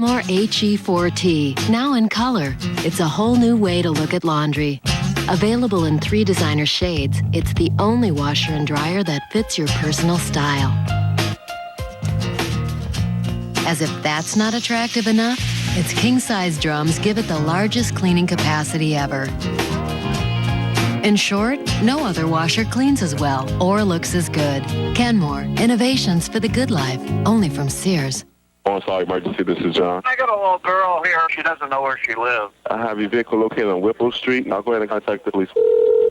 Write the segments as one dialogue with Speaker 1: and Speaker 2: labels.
Speaker 1: More HE4T, now in color. It's a whole new way to look at laundry. Available in 3 designer shades, it's the only washer and dryer that fits your personal style. As if that's not attractive enough, its king-size drums give it the largest cleaning capacity ever. In short, no other washer cleans as well or looks as good. Kenmore, innovations for the good life, only from Sears.
Speaker 2: OnStar Emergency, this is John.
Speaker 3: I got a little girl here. She doesn't know where she lives.
Speaker 2: I have your vehicle located on Whipple Street. I'll go ahead and contact the police.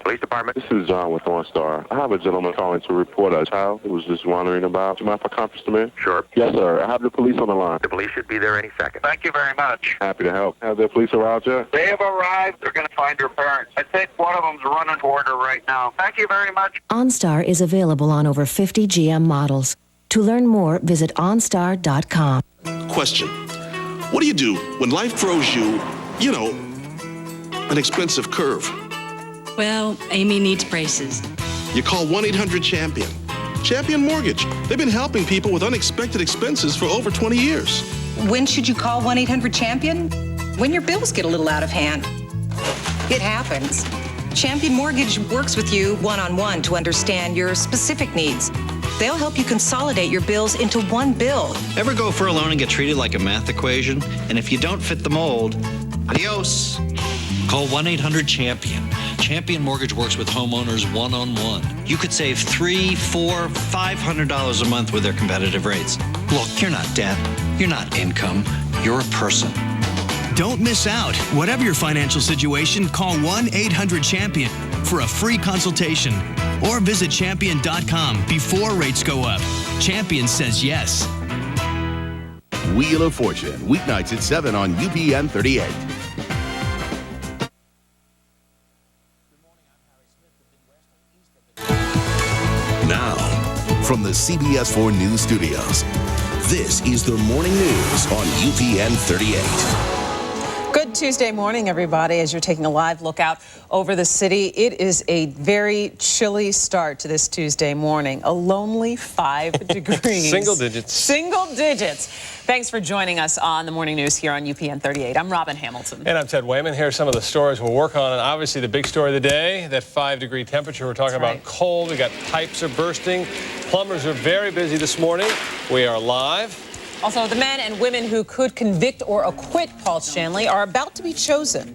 Speaker 3: Police department?
Speaker 2: This is John with OnStar. I have a gentleman calling to report a child who was just wandering about. Do you mind if I conference him in?
Speaker 3: Sure.
Speaker 2: Yes, sir. I have the police on the line.
Speaker 3: The police should be there any second. Thank you very much.
Speaker 2: Happy to help. Have the police arrived yet?
Speaker 3: They have arrived. They're going to find her parents. I think one of them's running toward her right now. Thank you very much.
Speaker 4: OnStar is available on over 50 GM models. To learn more, visit onstar.com.
Speaker 5: Question. What do you do when life throws you, an expensive curve?
Speaker 6: Well, Amy needs braces.
Speaker 5: You call 1-800-CHAMPION. Champion Mortgage. They've been helping people with unexpected expenses for over 20 years.
Speaker 7: When should you call 1-800-CHAMPION? When your bills get a little out of hand. It happens. Champion Mortgage works with you one-on-one to understand your specific needs. They'll help you consolidate your bills into one bill.
Speaker 8: Ever go for a loan and get treated like a math equation? And if you don't fit the mold, adios.
Speaker 9: Call 1-800-CHAMPION. Champion Mortgage works with homeowners one-on-one. You could save $300, $400, $500 a month with their competitive rates. Look, you're not debt. You're not income. You're a person.
Speaker 10: Don't miss out. Whatever your financial situation, call 1-800-CHAMPION for a free consultation. Or visit champion.com before rates go up. Champion says yes.
Speaker 11: Wheel of Fortune, weeknights at 7 on UPN 38. Now, from the CBS4 News Studios, this is the Morning News on UPN 38.
Speaker 12: Good Tuesday morning, everybody. As you're taking a live look out over the city, it is a very chilly start to this Tuesday morning. A lonely 5 degrees.
Speaker 13: Single digits.
Speaker 12: Single digits. Thanks for joining us on the Morning News here on UPN 38. I'm Robin Hamilton.
Speaker 13: And I'm Ted Wayman. Here are some of the stories we'll work on. And obviously, the big story of the day, that 5-degree temperature. We're talking about cold. We got pipes are bursting. Plumbers are very busy this morning. We are live.
Speaker 12: Also, the men and women who could convict or acquit Paul Stanley are about to be chosen.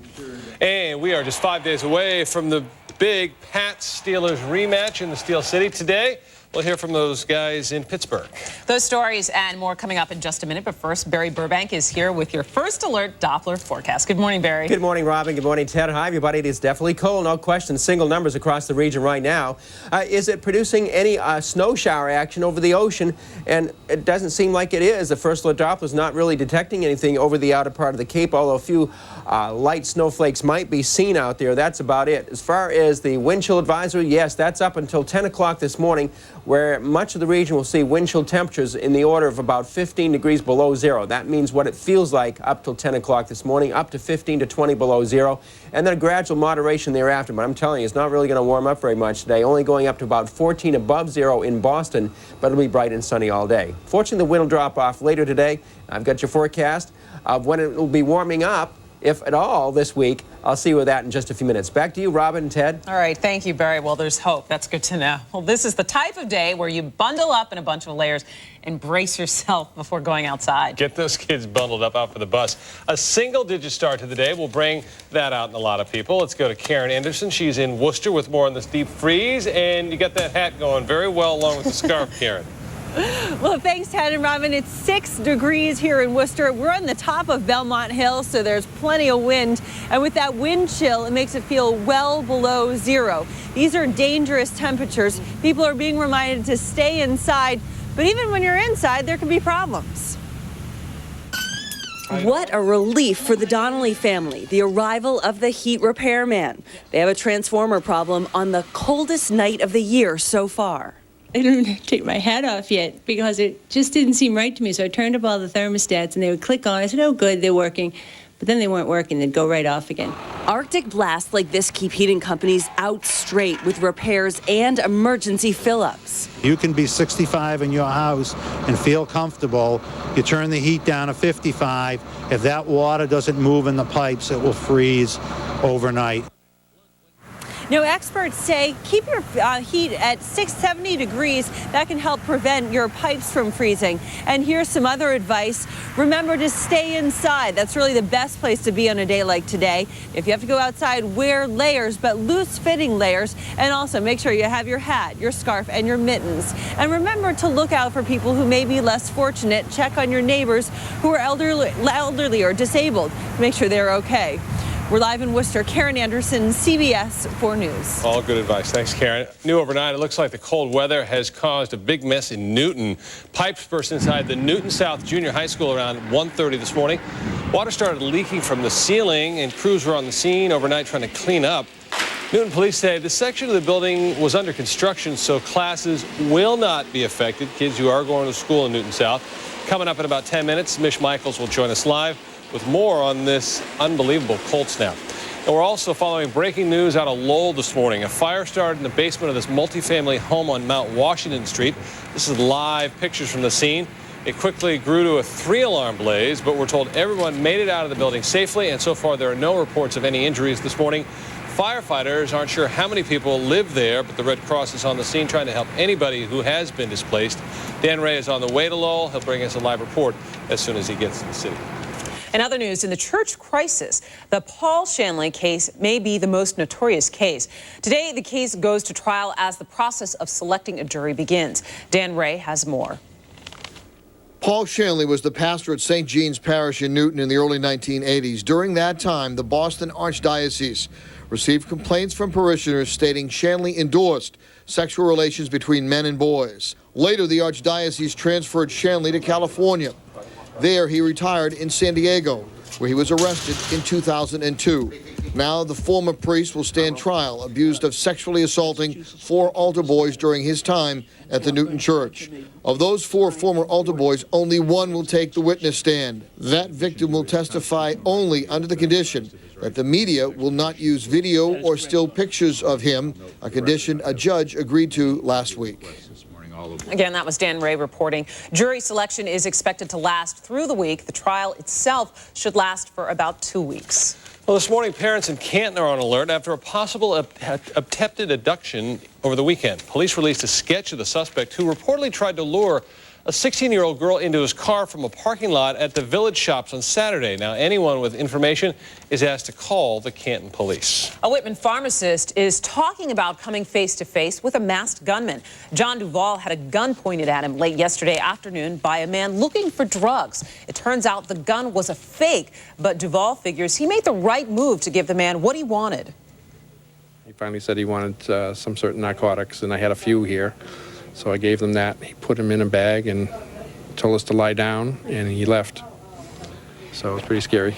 Speaker 13: And we are just 5 days away from the big Pats-Steelers rematch in the Steel City. Today, we'll hear from those guys in Pittsburgh.
Speaker 12: Those stories and more coming up in just a minute. But first, Barry Burbank is here with your first alert Doppler forecast. Good morning, Barry.
Speaker 14: Good morning, Robin. Good morning, Ted. Hi, everybody. It is definitely cold. No question. Single numbers across the region right now. Is it producing any snow shower action over the ocean? And it doesn't seem like it is. The first alert Doppler is not really detecting anything over the outer part of the Cape, although a few light snowflakes might be seen out there. That's about it. As far as the wind chill advisory, yes, that's up until 10 o'clock this morning, where much of the region will see wind chill temperatures in the order of about 15 degrees below zero. That means what it feels like up till 10 o'clock this morning, up to 15 to 20 below zero, and then a gradual moderation thereafter. But I'm telling you, it's not really going to warm up very much today, only going up to about 14 above zero in Boston, but it'll be bright and sunny all day. Fortunately, the wind will drop off later today. I've got your forecast of when it will be warming up, if at all, this week. I'll see you with that in just a few minutes. Back to you, Robin and Ted.
Speaker 12: All right, thank you, Barry. Well, there's hope. That's good to know. Well, this is the type of day where you bundle up in a bunch of layers and brace yourself before going outside.
Speaker 13: Get those kids bundled up out for the bus. A single-digit start to the day will bring that out in a lot of people. Let's go to Karen Anderson. She's in Worcester with more on this deep freeze, and you got that hat going very well along with the scarf, Karen.
Speaker 15: Well, thanks, Ted and Robin. It's 6 degrees here in Worcester. We're on the top of Belmont Hill, so there's plenty of wind. And with that wind chill, it makes it feel well below zero. These are dangerous temperatures. People are being reminded to stay inside. But even when you're inside, there can be problems.
Speaker 16: What a relief for the Donnelly family, the arrival of the heat repairman. They have a transformer problem on the coldest night of the year so far.
Speaker 6: I don't take my hat off yet because it just didn't seem right to me. So I turned up all the thermostats and they would click on. I said, oh, good, they're working. but then they weren't working. They'd go right off again.
Speaker 16: Arctic blasts like this keep heating companies out straight with repairs and emergency fill-ups.
Speaker 17: You can be 65 in your house and feel comfortable. You turn the heat down to 55. If that water doesn't move in the pipes, it will freeze overnight.
Speaker 15: Now, experts say keep your heat at 70 degrees. That can help prevent your pipes from freezing. And here's some other advice. Remember to stay inside. That's really the best place to be on a day like today. If you have to go outside, wear layers, but loose-fitting layers. And also make sure you have your hat, your scarf, and your mittens. And remember to look out for people who may be less fortunate. Check on your neighbors who are elderly or disabled to make sure they're okay. We're live in Worcester. Karen Anderson, CBS 4 News.
Speaker 13: All good advice. Thanks, Karen. New overnight, it looks like the cold weather has caused a big mess in Newton. Pipes burst inside the Newton South Junior High School around 1:30 this morning. Water started leaking from the ceiling, and crews were on the scene overnight trying to clean up. Newton police say the section of the building was under construction, so classes will not be affected. Kids who are going to school in Newton South. Coming up in about 10 minutes, Mish Michaels will join us live with more on this unbelievable cold snap. And we're also following breaking news out of Lowell this morning. A fire started in the basement of this multifamily home on Mount Washington Street. This is live pictures from the scene. It quickly grew to a 3-alarm blaze, but we're told everyone made it out of the building safely, and so far there are no reports of any injuries this morning. Firefighters aren't sure how many people live there, but the Red Cross is on the scene trying to help anybody who has been displaced. Dan Ray is on the way to Lowell. He'll bring us a live report as soon as he gets to the city.
Speaker 12: In other news, in the church crisis, the Paul Shanley case may be the most notorious case. Today, the case goes to trial as the process of selecting a jury begins. Dan Ray has more.
Speaker 18: Paul Shanley was the pastor at St. Jean's Parish in Newton in the early 1980s. During that time, the Boston Archdiocese received complaints from parishioners stating Shanley endorsed sexual relations between men and boys. Later, the Archdiocese transferred Shanley to California. There, he retired in San Diego, where he was arrested in 2002. Now, the former priest will stand trial, accused of sexually assaulting 4 altar boys during his time at the Newton Church. Of those 4 former altar boys, only 1 will take the witness stand. That victim will testify only under the condition that the media will not use video or still pictures of him, a condition a judge agreed to last week.
Speaker 12: Again, that was Dan Ray reporting. Jury selection is expected to last through the week. The trial itself should last for about 2 weeks.
Speaker 13: Well, this morning, parents in Canton are on alert after a possible attempted abduction over the weekend. Police released a sketch of the suspect who reportedly tried to lure a 16-year-old girl into his car from a parking lot at the Village Shops on Saturday. Now, anyone with information is asked to call the Canton police.
Speaker 12: A Whitman pharmacist is talking about coming face-to-face with a masked gunman. John Duvall had a gun pointed at him late yesterday afternoon by a man looking for drugs. It turns out the gun was a fake, but Duvall figures he made the right move to give the man what he wanted.
Speaker 19: He finally said he wanted some certain narcotics, and I had a few here. So I gave them that. He put them in a bag and told us to lie down, and he left. So it was pretty scary.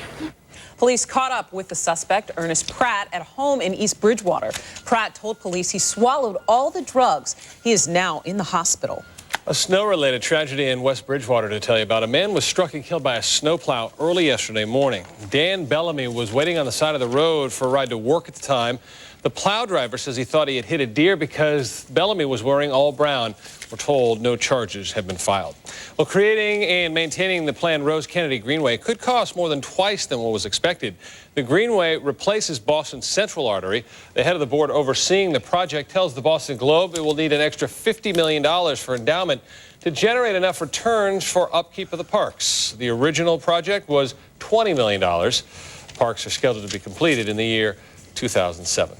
Speaker 12: Police caught up with the suspect, Ernest Pratt, at home in East Bridgewater. Pratt told police he swallowed all the drugs. He is now in the hospital.
Speaker 13: A snow-related tragedy in West Bridgewater to tell you about. A man was struck and killed by a snowplow early yesterday morning. Dan Bellamy was waiting on the side of the road for a ride to work at the time. The plow driver says he thought he had hit a deer because Bellamy was wearing all brown. We're told no charges have been filed. Well, creating and maintaining the planned Rose Kennedy Greenway could cost more than twice than what was expected. The Greenway replaces Boston's Central Artery. The head of the board overseeing the project tells the Boston Globe it will need an extra $50 million for endowment to generate enough returns for upkeep of the parks. The original project was $20 million. Parks are scheduled to be completed in the year 2007.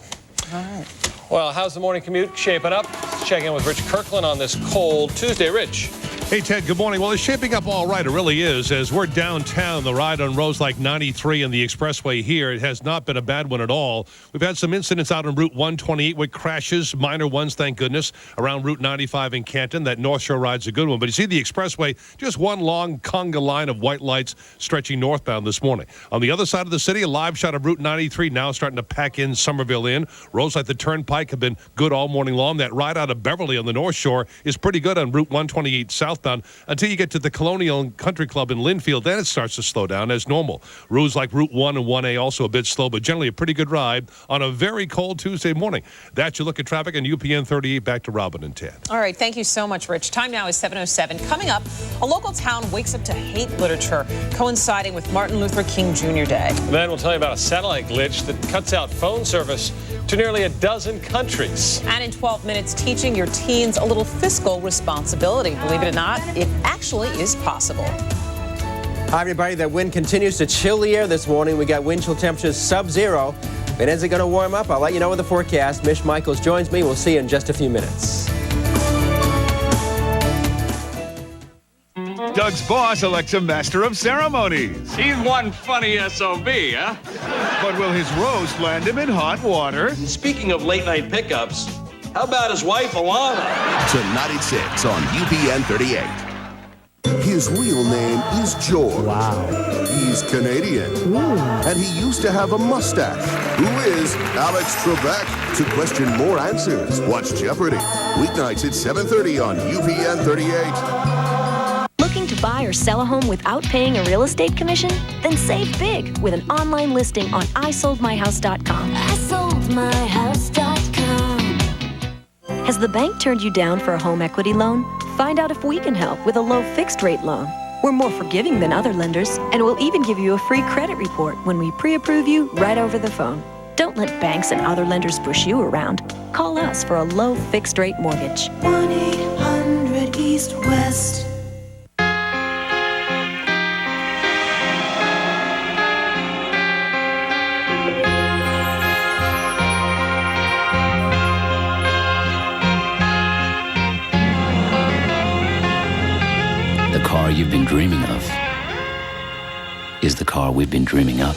Speaker 12: All right.
Speaker 13: Well, how's the morning commute shaping up? Let's check in with Rich Kirkland on this cold Tuesday. Rich.
Speaker 20: Hey, Ted, good morning. Well, it's shaping up all right. It really is. As we're downtown, the ride on roads like 93 and the expressway here, it has not been a bad one at all. We've had some incidents out on Route 128 with crashes, minor ones, thank goodness, around Route 95 in Canton. That North Shore ride's a good one. But you see the expressway, just one long conga line of white lights stretching northbound this morning. On the other side of the city, a live shot of Route 93 now starting to pack in Somerville in. Roads like the Turnpike have been good all morning long. That ride out of Beverly on the North Shore is pretty good on Route 128 south. southbound until you get to the Colonial Country Club in Linfield. Then it starts to slow down as normal. Routes like Route 1 and 1A also a bit slow, but generally a pretty good ride on a very cold Tuesday morning. That's your look at traffic on UPN 38. Back to Robin and Ted.
Speaker 12: All right, thank you so much, Rich. Time now is 7:07. Coming up, a local town wakes up to hate literature, coinciding with Martin Luther King Jr. Day.
Speaker 13: And then we'll tell you about a satellite glitch that cuts out phone service to nearly a dozen countries.
Speaker 12: And in 12 minutes, teaching your teens a little fiscal responsibility. Believe it or not, it actually is possible.
Speaker 14: Hi, everybody. The wind continues to chill the air this morning. We got wind chill temperatures sub-zero. But is it going to warm up? I'll let you know with the forecast. Mish Michaels joins me. We'll see you in just a few minutes.
Speaker 21: Doug's boss elects a master of ceremonies.
Speaker 22: He's one funny SOB, huh?
Speaker 21: But will his roast land him in hot water?
Speaker 22: Speaking of late-night pickups, how about his wife, Alana?
Speaker 11: Tonight at 6 on UPN 38. His real name is George. Wow. He's Canadian. And he used to have a mustache. Who is Alex Trebek? To question more answers, watch Jeopardy! Weeknights at 7:30 on UPN 38.
Speaker 4: Looking to buy or sell a home without paying a real estate commission? Then save big with an online listing on isoldmyhouse.com. isoldmyhouse.com. Has the bank turned you down for a home equity loan? Find out if we can help with a low fixed rate loan. We're more forgiving than other lenders, and we'll even give you a free credit report when we pre-approve you right over the phone. Don't let banks and other lenders push you around. Call us for a low fixed rate mortgage.
Speaker 23: 1-800-EAST-WEST.
Speaker 24: The car you've been dreaming of is the car we've been dreaming up.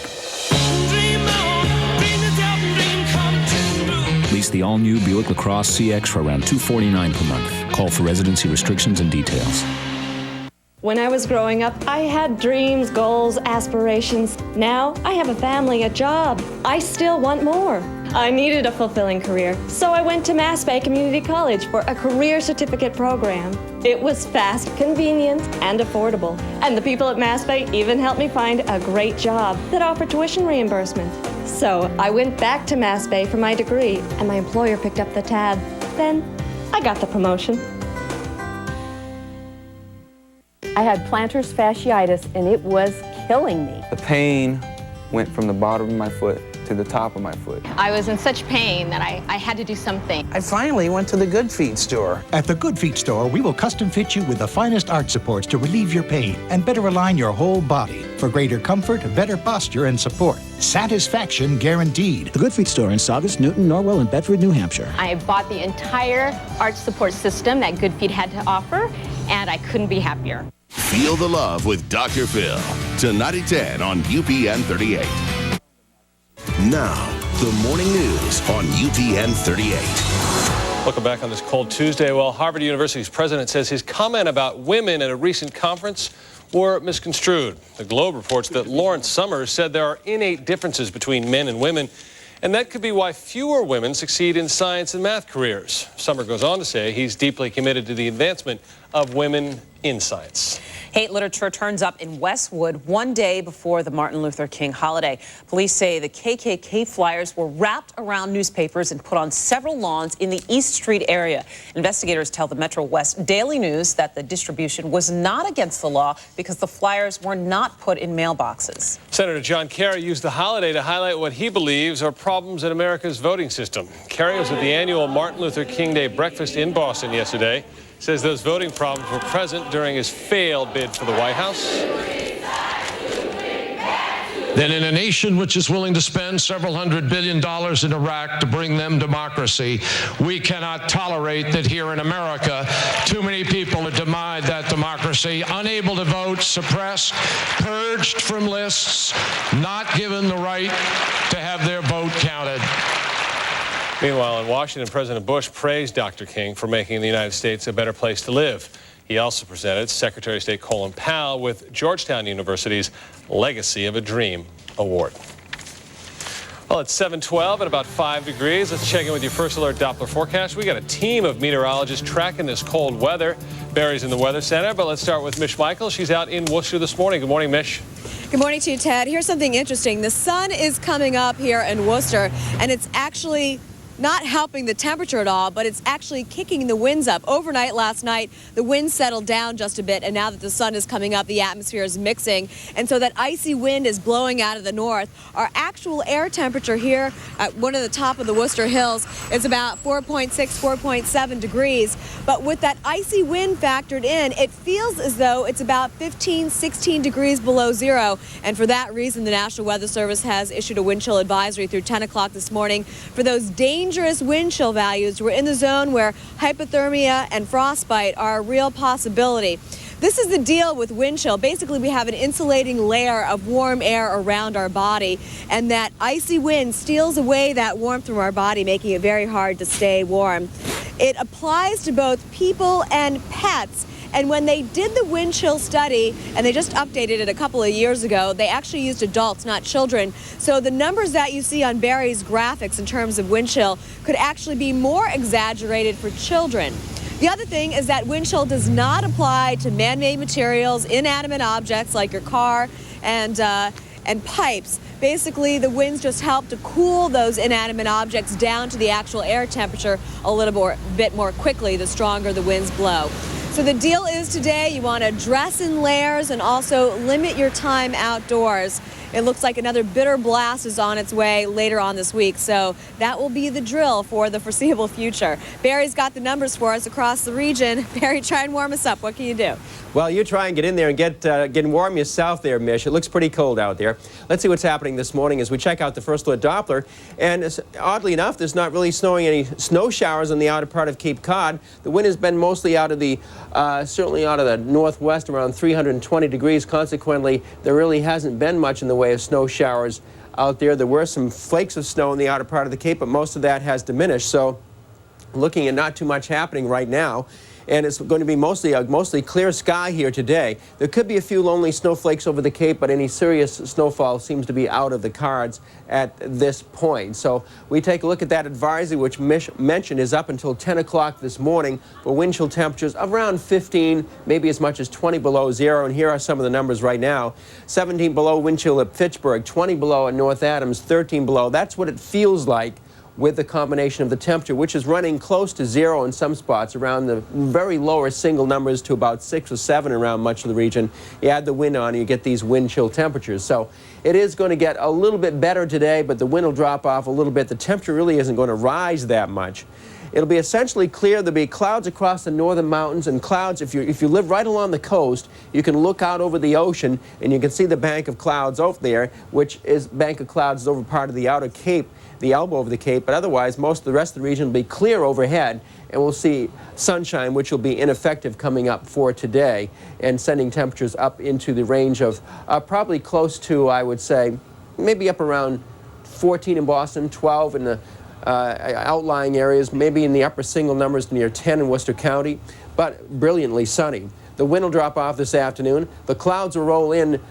Speaker 25: Lease the all-new Buick LaCrosse CX for around $249 per month. Call for residency restrictions and details.
Speaker 26: When I was growing up, I had dreams, goals, aspirations. Now I have a family, a job. I still want more. I needed a fulfilling career, so I went to Mass Bay Community College for a career certificate program. It was fast, convenient, and affordable. And the people at Mass Bay even helped me find a great job that offered tuition reimbursement. So I went back to Mass Bay for my degree, and my employer picked up the tab. Then I got the promotion. I had plantar fasciitis, and it was killing me.
Speaker 27: The pain went from the bottom of my foot to the top of my foot.
Speaker 28: I was in such pain that I had to do something.
Speaker 29: I finally went to the Good Feet store.
Speaker 30: At the Good Feet store, we will custom fit you with the finest arch supports to relieve your pain and better align your whole body for greater comfort, better posture, and support. Satisfaction guaranteed. The Good Feet store in Saugus, Newton, Norwell, and Bedford, New Hampshire.
Speaker 28: I bought the entire arch support system that Good Feet had to offer, and I couldn't be happier.
Speaker 11: Feel the love with Dr. Phil. Tonight at 10 on UPN 38. Now, the morning news on UPN 38.
Speaker 13: Looking back on this cold Tuesday, well, Harvard University's president says his comment about women at a recent conference were misconstrued. The Globe reports that Lawrence Summers said there are innate differences between men and women, and that could be why fewer women succeed in science and math careers. Summers goes on to say he's deeply committed to the advancement of women in science.
Speaker 12: Hate literature turns up in Westwood one day before the Martin Luther King holiday. Police say the KKK flyers were wrapped around newspapers and put on several lawns in the East Street area. Investigators tell the Metro West Daily News that the distribution was not against the law because the flyers were not put in mailboxes.
Speaker 13: Senator John Kerry used the holiday to highlight what he believes are problems in America's voting system. Kerry was at the annual Martin Luther King Day breakfast in Boston yesterday. Says those voting problems were present during his failed bid for the White House.
Speaker 31: Then in a nation which is willing to spend several $100 billion in Iraq to bring them democracy, we cannot tolerate that here in America, too many people are denied that democracy, unable to vote, suppressed, purged from lists, not given the right to have their vote counted.
Speaker 13: Meanwhile, in Washington, President Bush praised Dr. King for making the United States a better place to live. He also presented Secretary of State Colin Powell with Georgetown University's Legacy of a Dream Award. Well, it's 7:12 at about 5 degrees. Let's check in with your First Alert Doppler forecast. We got a team of meteorologists tracking this cold weather. Barry's in the Weather Center, but let's start with Mish Michael. She's out in Worcester this morning. Good morning, Mish.
Speaker 1: Good morning to you, Ted. Here's something interesting. The sun is coming up here in Worcester, and it's actually not helping the temperature at all, but it's actually kicking the winds up. Overnight last night, the wind settled down just a bit, and now that the sun is coming up, the atmosphere is mixing, and so that icy wind is blowing out of the north. Our actual air temperature here at one of the top of the Worcester Hills is about 4.6, 4.7 degrees, but with that icy wind factored in, it feels as though it's about 15, 16 degrees below zero, and for that reason, the National Weather Service has issued a wind chill advisory through 10 o'clock this morning for those dangerous wind chill values. We're in the zone where hypothermia and frostbite are a real possibility. This is the deal with wind chill. Basically, we have an insulating layer of warm air around our body, and that icy wind steals away that warmth from our body, making it very hard to stay warm. It applies to both people and pets. And when they did the wind chill study, and they just updated it a couple of years ago, they actually used adults, not children. So the numbers that you see on Barry's graphics in terms of wind chill could actually be more exaggerated for children. The other thing is that wind chill does not apply to man-made materials, inanimate objects like your car and pipes. Basically, the winds just help to cool those inanimate objects down to the actual air temperature a little bit more quickly the stronger the winds blow. So the deal is today you want to dress in layers and also limit your time outdoors. It looks like another bitter blast is on its way later on this week, so that will be the drill for the foreseeable future. Barry's got the numbers for us across the region. Barry, try and warm us up. What can you do?
Speaker 14: Well, you try and get in there and get warm yourself there, Mish. It looks pretty cold out there. Let's see what's happening this morning as we check out the first alert Doppler. And oddly enough, there's not really snowing any snow showers in the outer part of Cape Cod. The wind has been mostly out of the, certainly out of the northwest, around 320 degrees. Consequently, there really hasn't been much in the way of snow showers out there. There were some flakes of snow in the outer part of the Cape, but most of that has diminished. So looking at not too much happening right now. And it's going to be mostly clear sky here today. There could be a few lonely snowflakes over the Cape, but any serious snowfall seems to be out of the cards at this point. So we take a look at that advisory, which Mish mentioned is up until 10 o'clock this morning for wind chill temperatures of around 15, maybe as much as 20 below zero. And here are some of the numbers right now. 17 below wind chill at Fitchburg, 20 below at North Adams, 13 below. That's what it feels like with the combination of the temperature, which is running close to zero in some spots, around the very lower single numbers to about 6 or 7 around much of the region. You add the wind on, you get these wind chill temperatures. So it is going to get a little bit better today, but the wind will drop off a little bit. The temperature really isn't going to rise that much. It'll be essentially clear. There'll be clouds across the northern mountains, and clouds, if you live right along the coast, you can look out over the ocean and you can see the bank of clouds over there, which is bank of clouds over part of the outer Cape, the elbow of the Cape, but otherwise most of the rest of the region will be clear overhead, and we'll see sunshine, which will be ineffective coming up for today, and sending temperatures up into the range of probably close to, I would say, maybe up around 14 in Boston, 12 in the outlying areas, maybe in the upper single numbers near 10 in Worcester County, but brilliantly sunny. The wind will drop off this afternoon. The clouds will roll in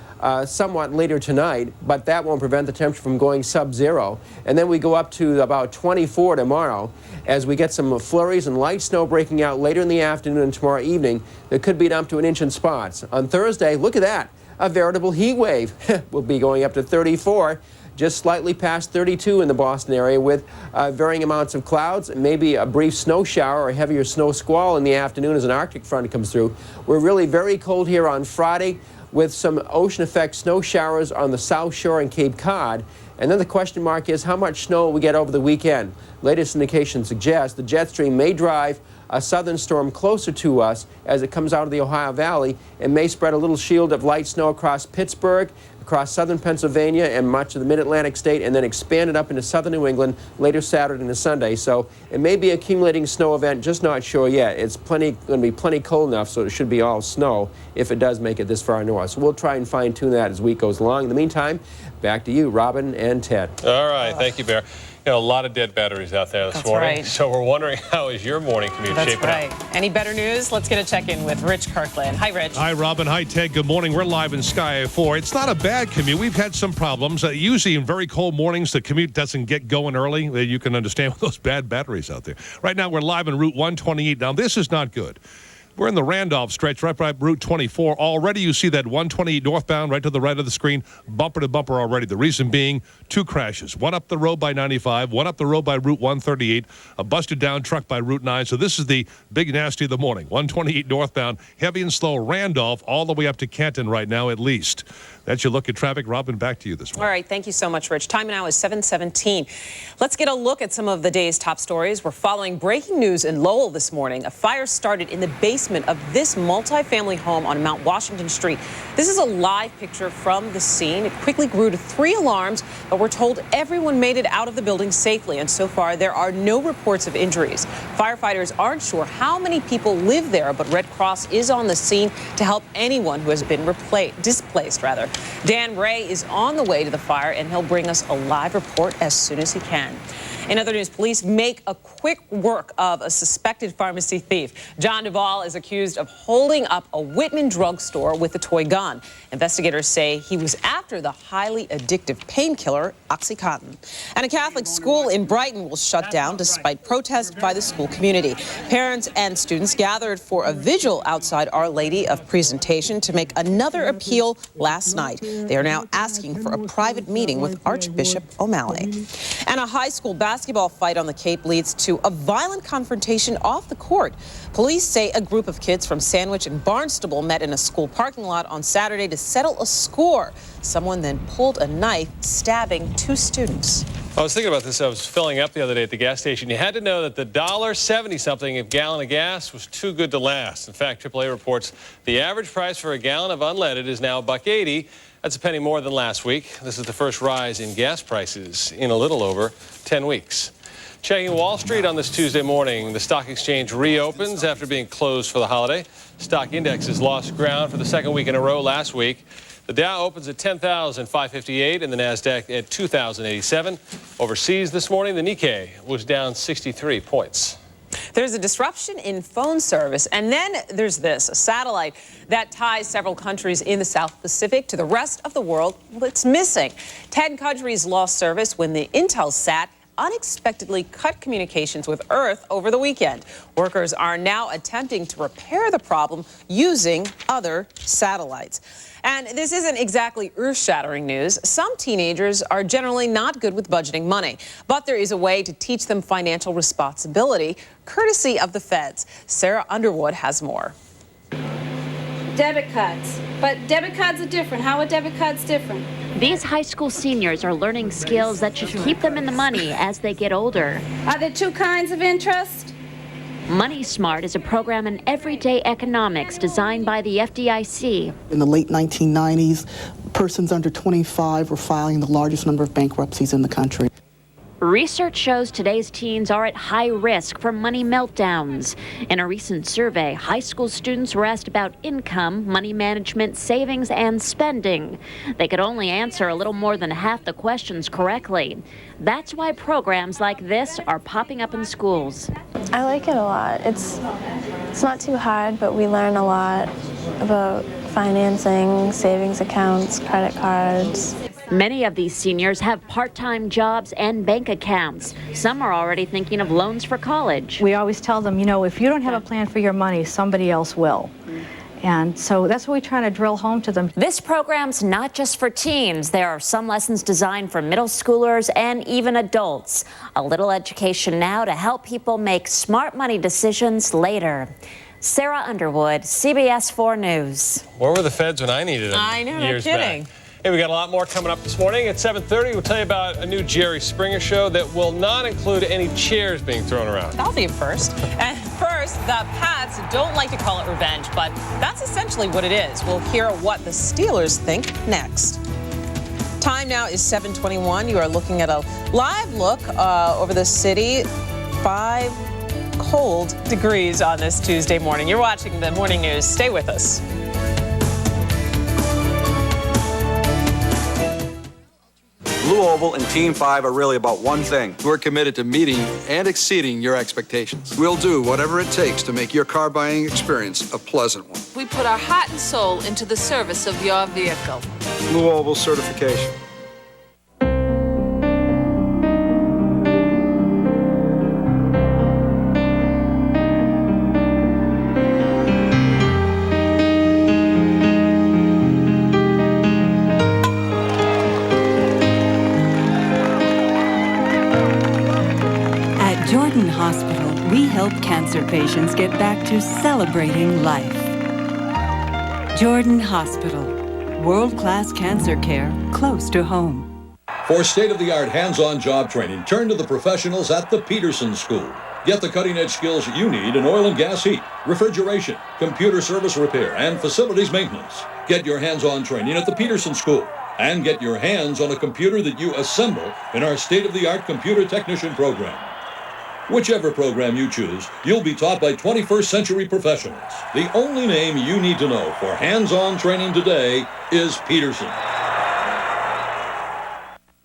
Speaker 14: somewhat later tonight, but that won't prevent the temperature from going sub-zero. And then we go up to about 24 tomorrow as we get some flurries and light snow breaking out later in the afternoon and tomorrow evening. That could be up to an inch in spots. On Thursday, look at that, a veritable heat wave. We'll be going up to 34. Just slightly past 32 in the Boston area with varying amounts of clouds, and maybe a brief snow shower or heavier snow squall in the afternoon as an Arctic front comes through. We're really very cold here on Friday with some ocean effect snow showers on the South Shore and Cape Cod. And then the question mark is how much snow will we get over the weekend. Latest indications suggest the jet stream may drive a southern storm closer to us as it comes out of the Ohio Valley and may spread a little shield of light snow across Pittsburgh, across southern Pennsylvania and much of the mid-Atlantic state, and then expand it up into southern New England later Saturday and Sunday. So it may be an accumulating snow event, just not sure yet. It's going to be plenty cold enough, so it should be all snow if it does make it this far north. So we'll try and fine-tune that as the week goes along. In the meantime, back to you, Robin and Ted.
Speaker 13: All right, thank you, Bear. You know, a lot of dead batteries out there this morning.
Speaker 12: Right.
Speaker 13: So we're wondering, how is your morning commute shaping
Speaker 12: up? Any better news? Let's get a check-in with Rich Kirkland. Hi, Rich.
Speaker 20: Hi, Robin. Hi, Ted. Good morning. We're live in Sky 4. It's not a bad commute. We've had some problems. Usually in very cold mornings, the commute doesn't get going early. You can understand with those bad batteries out there. Right now, we're live on Route 128. Now, this is not good. We're in the Randolph stretch right by Route 24. Already you see that 128 northbound right to the right of the screen, bumper to bumper already. The reason being 2 crashes. One up the road by 95, one up the road by Route 138, a busted down truck by Route 9. So this is the big nasty of the morning. 128 northbound, heavy and slow Randolph all the way up to Canton right now at least. That's your look at traffic. Robin, back to you this morning.
Speaker 12: All right, thank you so much, Rich. Time now is 7:17. Let's get a look at some of the day's top stories. We're following breaking news in Lowell this morning. A fire started in the basement of this multifamily home on Mount Washington Street. This is a live picture from the scene. It quickly grew to 3 alarms, but we're told everyone made it out of the building safely, and so far there are no reports of injuries. Firefighters aren't sure how many people live there, but Red Cross is on the scene to help anyone who has been displaced. Dan Ray is on the way to the fire, and he'll bring us a live report as soon as he can. In other news, police make a quick work of a suspected pharmacy thief. John Duvall is accused of holding up a Whitman drugstore with a toy gun. Investigators say he was after the highly addictive painkiller Oxycontin. And a Catholic school in Brighton will shut down despite protests by the school community. Parents and students gathered for a vigil outside Our Lady of Presentation to make another appeal last night. They are now asking for a private meeting with Archbishop O'Malley. And a high school basketball fight on the Cape leads to a violent confrontation off the court. Police say a group of kids from Sandwich and Barnstable met in a school parking lot on Saturday to settle a score. Someone then pulled a knife, stabbing 2 students.
Speaker 13: I was thinking about this. I was filling up the other day at the gas station. You had to know that the $1.70-something a gallon of gas was too good to last. In fact, AAA reports the average price for a gallon of unleaded is now $1.80. That's a penny more than last week. This is the first rise in gas prices in a little over 10 weeks. Checking Wall Street on this Tuesday morning, the stock exchange reopens after being closed for the holiday. Stock indexes lost ground for the second week in a row last week. The Dow opens at 10,558 and the NASDAQ at 2,087. Overseas this morning, the Nikkei was down 63 points.
Speaker 12: There's a disruption in phone service, and then there's this, a satellite that ties several countries in the South Pacific to the rest of the world. Well, it's missing. 10 countries lost service when the Intelsat unexpectedly cut communications with Earth over the weekend. Workers are now attempting to repair the problem using other satellites. And this isn't exactly earth-shattering news. Some teenagers are generally not good with budgeting money, but there is a way to teach them financial responsibility, courtesy of the feds. Sarah Underwood has more.
Speaker 2: Debit cards. But debit cards are different. How are debit cards different?
Speaker 3: These high school seniors are learning skills that should keep them in the money as they get older.
Speaker 2: Are there 2 kinds of interest?
Speaker 3: Money Smart is a program in everyday economics designed by the FDIC.
Speaker 5: In the late 1990s, persons under 25 were filing the largest number of bankruptcies in the country.
Speaker 3: Research shows today's teens are at high risk for money meltdowns. In a recent survey, high school students were asked about income, money management, savings, and spending. They could only answer a little more than half the questions correctly. That's why programs like this are popping up in schools.
Speaker 6: I like it a lot. It's not too hard, but we learn a lot about financing, savings accounts, credit cards.
Speaker 3: Many of these seniors have part-time jobs and bank accounts. Some are already thinking of loans for college.
Speaker 7: We always tell them, you know, if you don't have a plan for your money, somebody else will. And so that's what we try to drill home to them.
Speaker 3: This program's not just for teens. There are some lessons designed for middle schoolers and even adults. A little education now to help people make smart money decisions later. Sarah Underwood, CBS 4 News.
Speaker 13: Where were the feds when I needed them?
Speaker 12: I know, no
Speaker 13: years
Speaker 12: kidding.
Speaker 13: Back? Hey, we got a lot more coming up this morning. At 7:30, we'll tell you about a new Jerry Springer show that will not include any chairs being thrown around.
Speaker 12: That'll be a first. And first, the Pats don't like to call it revenge, but that's essentially what it is. We'll hear what the Steelers think next. Time now is 7:21. You are looking at a live look over the city. 5 cold degrees on this Tuesday morning. You're watching the morning news. Stay with us.
Speaker 8: Blue Oval and Team 5 are really about one thing. We're committed to meeting and exceeding your expectations.
Speaker 9: We'll do whatever it takes to make your car buying experience a pleasant one.
Speaker 10: We put our heart and soul into the service of your vehicle.
Speaker 9: Blue Oval certification.
Speaker 4: we help cancer patients get back to celebrating life. Jordan Hospital, world-class cancer care close to home.
Speaker 15: For state-of-the-art hands-on job training, turn to the professionals at the Peterson School. Get the cutting-edge skills you need in oil and gas heat, refrigeration, computer service repair, and facilities maintenance. Get your hands-on training at the Peterson School. And get your hands on a computer that you assemble in our state-of-the-art computer technician program. Whichever program you choose, you'll be taught by 21st century professionals. The only name you need to know for hands-on training today is Peterson.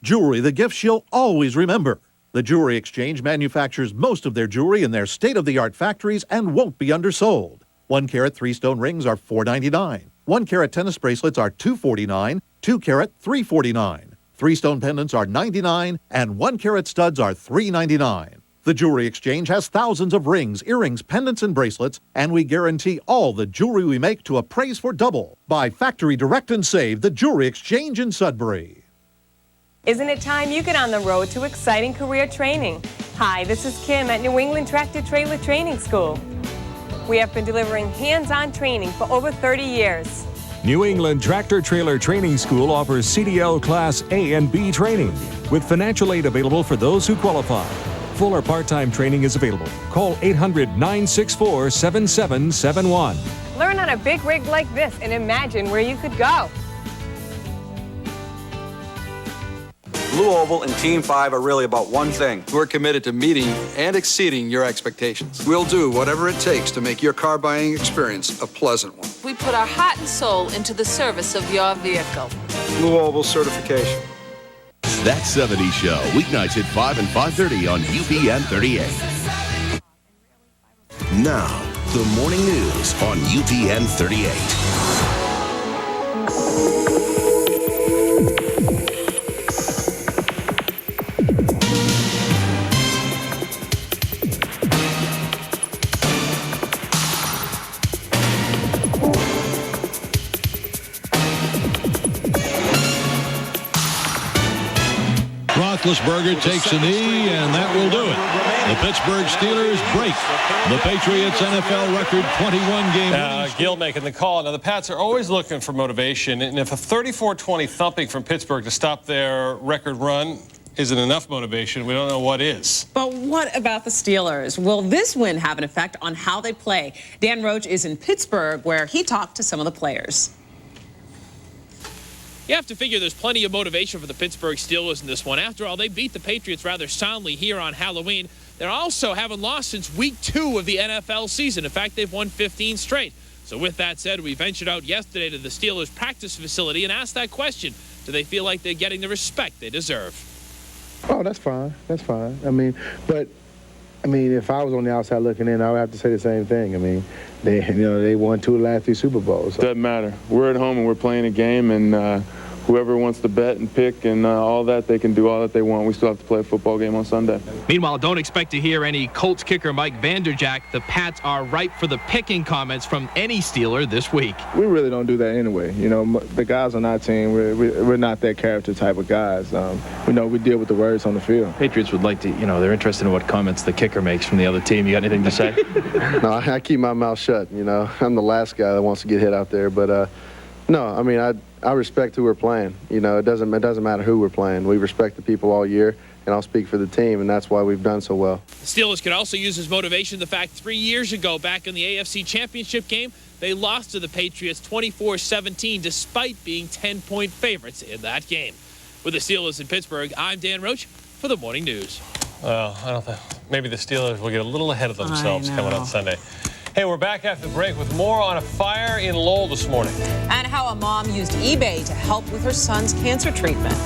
Speaker 16: Jewelry, the gift she'll always remember. The Jewelry Exchange manufactures most of their jewelry in their state-of-the-art factories and won't be undersold. 1-carat 3-stone rings are $4.99. 1-carat tennis bracelets are $2.49. 2-carat $3.49. 3-stone pendants are $99, and 1-carat studs are $3.99. The Jewelry Exchange has thousands of rings, earrings, pendants, and bracelets, and we guarantee all the jewelry we make to appraise for double. Buy factory direct and save. The Jewelry Exchange in Sudbury.
Speaker 17: Isn't it time you get on the road to exciting career training? Hi, this is Kim at New England Tractor Trailer Training School. We have been delivering hands-on training for over 30 years.
Speaker 18: New England Tractor Trailer Training School offers CDL Class A and B training, with financial aid available for those who qualify. Full or part-time training is available. Call 800-964-7771.
Speaker 17: Learn on a big rig like this and imagine where you could go.
Speaker 8: Blue Oval and Team 5 are really about one thing. We're committed to meeting and exceeding your expectations.
Speaker 9: We'll do whatever it takes to make your car buying experience a pleasant one.
Speaker 10: We put our heart and soul into the service of your vehicle.
Speaker 9: Blue Oval certification.
Speaker 11: That 70s Show, weeknights at 5 and 5:30 on UPN 38. Now, the morning news on UPN 38.
Speaker 20: Roethlisberger takes a knee, and that will do it. The Pittsburgh Steelers break the Patriots' NFL record 21-game.
Speaker 13: Gil making the call. Now, the Pats are always looking for motivation, and if a 34-20 thumping from Pittsburgh to stop their record run isn't enough motivation, we don't know what is.
Speaker 12: But what about the Steelers? Will this win have an effect on how they play? Dan Roach is in Pittsburgh, where he talked to some of the players.
Speaker 19: You have to figure there's plenty of motivation for the Pittsburgh Steelers in this one. After all, they beat the Patriots rather soundly here on Halloween. They also haven't lost since week 2 of the NFL season. In fact, they've won 15 straight. So with that said, we ventured out yesterday to the Steelers practice facility and asked that question. Do they feel like they're getting the respect they deserve?
Speaker 21: Oh, that's fine. That's fine. I mean, if I was on the outside looking in, I would have to say the same thing. I mean, they won 2 of the last 3 Super Bowls. So.
Speaker 22: Doesn't matter. We're at home and we're playing a game, and whoever wants to bet and pick and all that, they can do all that they want. We still have to play a football game on Sunday.
Speaker 19: Meanwhile, don't expect to hear any Colts kicker Mike Vanderjagt. The Pats are ripe for the picking comments from any Steeler this week.
Speaker 21: We really don't do that anyway. You know, the guys on our team, we're not that character type of guys. We deal with the words on the field.
Speaker 23: Patriots would like to, they're interested in what comments the kicker makes from the other team. You got anything to say?
Speaker 21: No, I keep my mouth shut. I'm the last guy that wants to get hit out there. But, no, I mean, I respect who we're playing. It doesn't matter who we're playing. We respect the people all year, and I'll speak for the team, and that's why we've done so well.
Speaker 19: The Steelers could also use as motivation the fact 3 years ago, back in the AFC Championship game, they lost to the Patriots 24-17 despite being 10-point favorites in that game. With the Steelers in Pittsburgh, I'm Dan Roach for the Morning News.
Speaker 13: Well, I don't think maybe the Steelers will get a little ahead of themselves coming on Sunday. Hey, we're back after the break with more on a fire in Lowell this morning.
Speaker 12: And how a mom used eBay to help with her son's cancer treatment.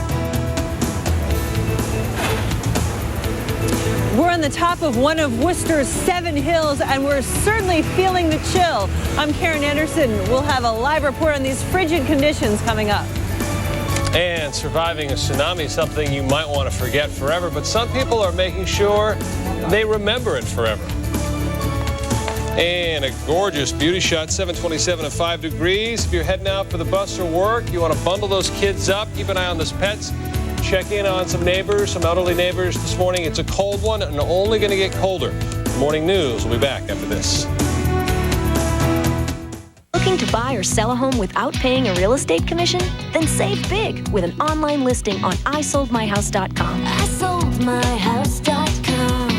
Speaker 24: We're on the top of one of Worcester's 7 hills, and we're certainly feeling the chill. I'm Karen Anderson. We'll have a live report on these frigid conditions coming up.
Speaker 13: And surviving a tsunami is something you might want to forget forever, but some people are making sure they remember it forever. And a gorgeous beauty shot, 727 at 5 degrees. If you're heading out for the bus or work, you want to bundle those kids up, keep an eye on those pets, check in on some neighbors, some elderly neighbors this morning. It's a cold one and only going to get colder. Morning News will be back after this.
Speaker 1: Looking to buy or sell a home without paying a real estate commission? Then save big with an online listing on isoldmyhouse.com. isoldmyhouse.com.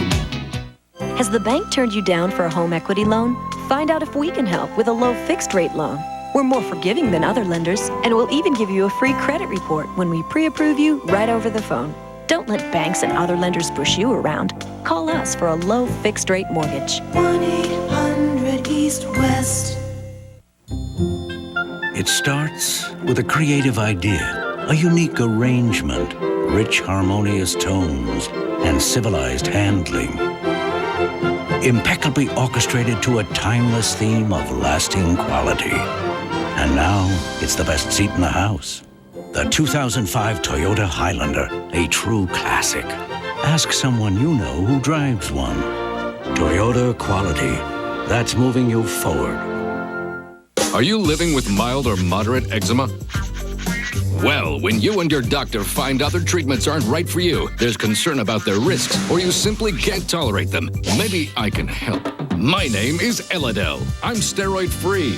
Speaker 1: Has the bank turned you down for a home equity loan? Find out if we can help with a low fixed rate loan. We're more forgiving than other lenders, and we'll even give you a free credit report when we pre-approve you right over the phone. Don't let banks and other lenders push you around. Call us for a low fixed rate mortgage.
Speaker 2: 1-800-EAST-WEST. It starts with a creative idea, a unique arrangement, rich harmonious tones, and civilized handling. Impeccably orchestrated to a timeless theme of lasting quality. And now, it's the best seat in the house. The 2005 Toyota Highlander, a true classic. Ask someone you know who drives one. Toyota quality. That's moving you forward.
Speaker 5: Are you living with mild or moderate eczema? Well, when you and your doctor find other treatments aren't right for you, there's concern about their risks, or you simply can't tolerate them. Maybe I can help. My name is Elidel. I'm steroid-free.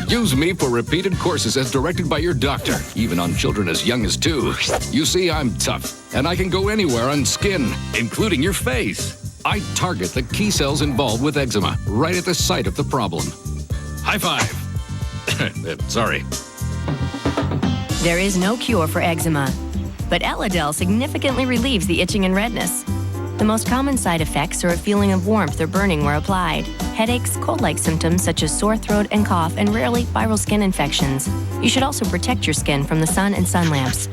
Speaker 5: Use me for repeated courses as directed by your doctor, even on children as young as 2. You see, I'm tough, and I can go anywhere on skin, including your face. I target the key cells involved with eczema, right at the site of the problem. High five. Sorry.
Speaker 1: There is no cure for eczema, but Elidel significantly relieves the itching and redness. The most common side effects are a feeling of warmth or burning where applied, headaches, cold-like symptoms such as sore throat and cough, and rarely viral skin infections. You should also protect your skin from the sun and sun lamps.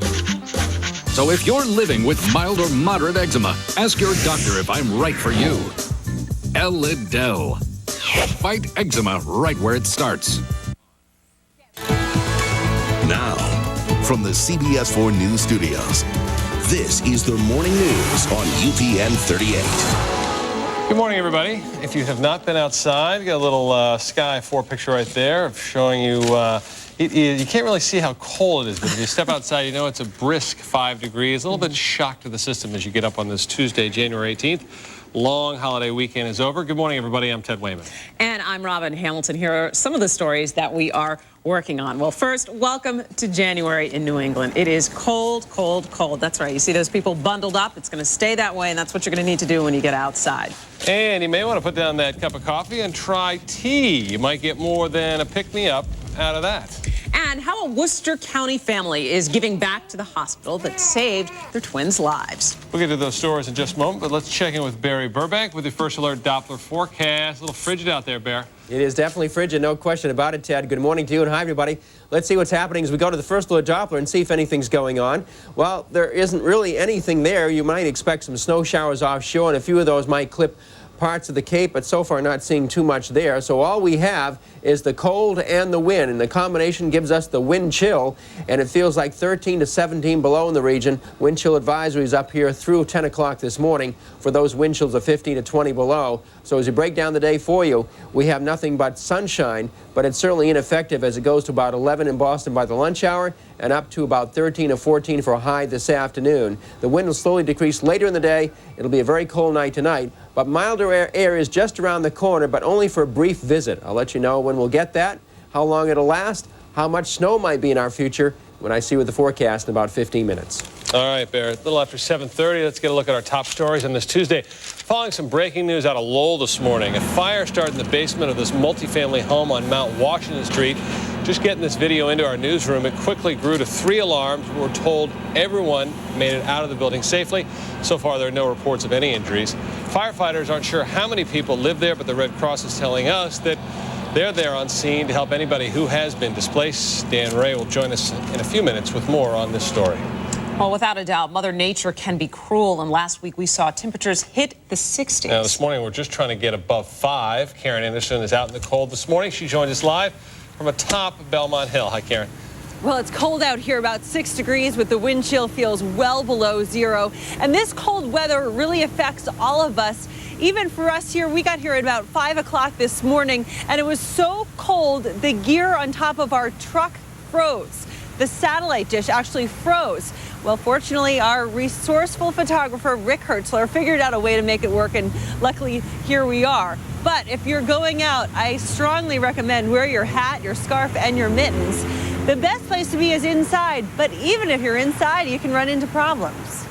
Speaker 5: So if you're living with mild or moderate eczema, ask your doctor if I'm right for you. Elidel. Fight eczema right where it starts.
Speaker 11: Now, from the CBS 4 News Studios, this is the Morning News on UPN 38.
Speaker 13: Good morning, everybody. If you have not been outside, you got a little Sky 4 picture right there of showing you, you can't really see how cold it is, but if you step outside, you know it's a brisk 5 degrees. A little bit shock to the system as you get up on this Tuesday, January 18th. Long holiday weekend is over. Good morning, everybody. I'm Ted Wayman.
Speaker 12: And I'm Robin Hamilton. Here are some of the stories that we are working on. Well, first, welcome to January in New England. It is cold, cold, cold. That's right. You see those people bundled up. It's going to stay that way, and that's what you're going to need to do when you get outside.
Speaker 13: And you may want to put down that cup of coffee and try tea. You might get more than a pick-me-up out of that.
Speaker 12: And how a Worcester County family is giving back to the hospital that saved their twins' lives.
Speaker 13: We'll get to those stories in just a moment, but let's check in with Barry Burbank with your First Alert Doppler forecast. A little frigid out there, Bear.
Speaker 14: It is definitely frigid, no question about it, Ted. Good morning to you and hi, everybody. Let's see what's happening as we go to the First Alert Doppler and see if anything's going on. Well, there isn't really anything there. You might expect some snow showers offshore, and a few of those might clip parts of the Cape, but so far not seeing too much there. So all we have is the cold and the wind, and the combination gives us the wind chill, and it feels like 13 to 17 below in the region. Wind chill advisories up here through 10 o'clock this morning for those wind chills of 15 to 20 below. So as we break down the day for you, we have nothing but sunshine, but it's certainly ineffective as it goes to about 11 in Boston by the lunch hour and up to about 13 or 14 for a high this afternoon. The wind will slowly decrease later in the day. It'll be a very cold night tonight, but milder air is just around the corner, but only for a brief visit. I'll let you know when we'll get that, how long it'll last, how much snow might be in our future when I see with the forecast in about 15 minutes.
Speaker 13: All right, Bear. A little after 7:30, let's get a look at our top stories on this Tuesday. Following some breaking news out of Lowell this morning, a fire started in the basement of this multifamily home on Mount Washington Street. Just getting this video into our newsroom, it quickly grew to 3 alarms. We're told everyone made it out of the building safely. So far, there are no reports of any injuries. Firefighters aren't sure how many people live there, but the Red Cross is telling us that they're there on scene to help anybody who has been displaced. Dan Ray will join us in a few minutes with more on this story.
Speaker 12: Well, without a doubt, Mother Nature can be cruel, and last week we saw temperatures hit the 60s.
Speaker 13: Now, this morning we're just trying to get above 5. Karen Anderson is out in the cold this morning. She joined us live from atop Belmont Hill. Hi, Karen.
Speaker 24: Well, it's cold out here, about 6 degrees, with the wind chill feels well below 0. And this cold weather really affects all of us. Even for us here, we got here at about 5 o'clock this morning, and it was so cold, the gear on top of our truck froze. the satellite dish actually froze. Well, fortunately, our resourceful photographer, Rick Hertzler, figured out a way to make it work, and luckily, here we are. But if you're going out, I strongly recommend wear your hat, your scarf, and your mittens. The best place to be is inside, but even if you're inside, you can run into problems.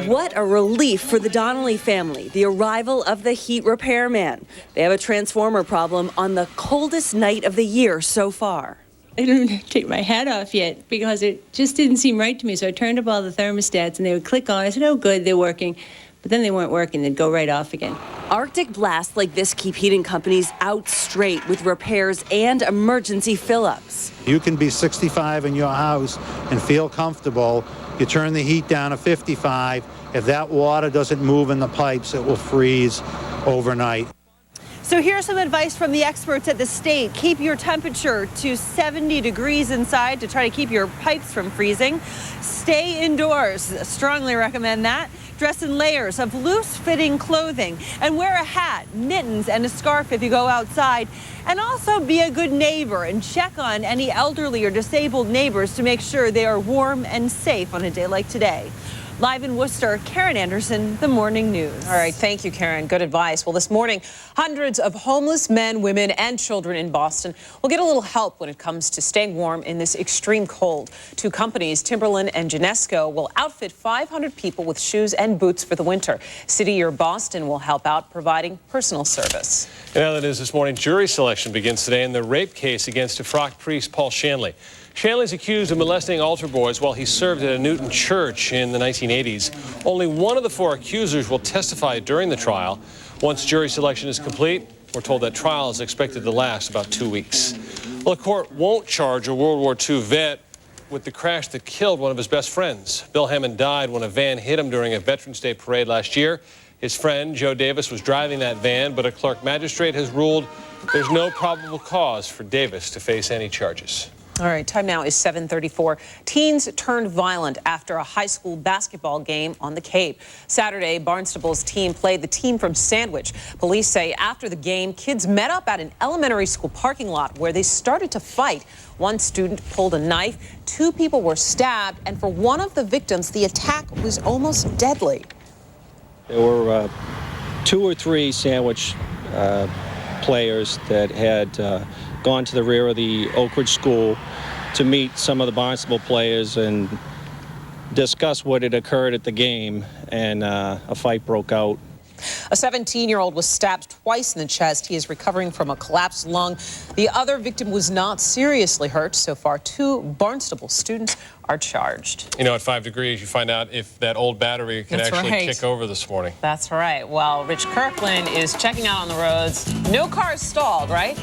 Speaker 3: What a relief for the Donnelly family, the arrival of the heat repairman. They have a transformer problem on the coldest night of the year so far.
Speaker 4: I didn't take my hat off yet because it just didn't seem right to me. So I turned up all the thermostats and they would click on. I said, oh, good, they're working. But then they weren't working. They'd go right off again.
Speaker 3: Arctic blasts like this keep heating companies out straight with repairs and emergency fill-ups.
Speaker 6: You can be 65 in your house and feel comfortable. You turn the heat down to 55. If that water doesn't move in the pipes, it will freeze overnight.
Speaker 24: So here's some advice from the experts at the state. Keep your temperature to 70 degrees inside to try to keep your pipes from freezing. Stay indoors. Strongly recommend that. Dress in layers of loose-fitting clothing and wear a hat, mittens, and a scarf if you go outside. And also be a good neighbor and check on any elderly or disabled neighbors to make sure they are warm and safe on a day like today. Live in Worcester, Karen Anderson, The Morning News.
Speaker 12: All right, thank you, Karen. Good advice. Well, this morning, hundreds of homeless men, women, and children in Boston will get a little help when it comes to staying warm in this extreme cold. Two companies, Timberland and Genesco, will outfit 500 people with shoes and boots for the winter. City Year Boston will help out providing personal service.
Speaker 13: And now that is this morning, jury selection begins today in the rape case against Defrocked priest Paul Shanley. Shanley's accused of molesting altar boys while he served at a Newton church in the 1980s. Only one of the four accusers will testify during the trial. Once jury selection is complete, we're told that trial is expected to last about 2 weeks. Well, the court won't charge a World War II vet with the crash that killed one of his best friends. Bill Hammond died when a van hit him during a Veterans Day parade last year. His friend, Joe Davis, was driving that van, but a Clark magistrate has ruled there's no probable cause for Davis to face any charges.
Speaker 12: All right, time now is 7:34. Teens turned violent after a high school basketball game on the Cape. Saturday, Barnstable's team played the team from Sandwich. Police say after the game, kids met up at an elementary school parking lot where they started to fight. One student pulled a knife, 2 people were stabbed, and for one of the victims, the attack was almost deadly.
Speaker 7: There were 2 or 3 Sandwich players that had gone to the rear of the Oak Ridge School to meet some of the Barnstable players and discuss what had occurred at the game, and a fight broke out.
Speaker 12: A 17-year-old was stabbed twice in the chest. He is recovering from a collapsed lung. The other victim was not seriously hurt. So far, 2 Barnstable students are charged.
Speaker 13: You know, at 5 degrees, you find out if that old battery can actually kick over this morning.
Speaker 12: That's right. Well, Rich Kirkland is checking out on the roads. No cars stalled, right?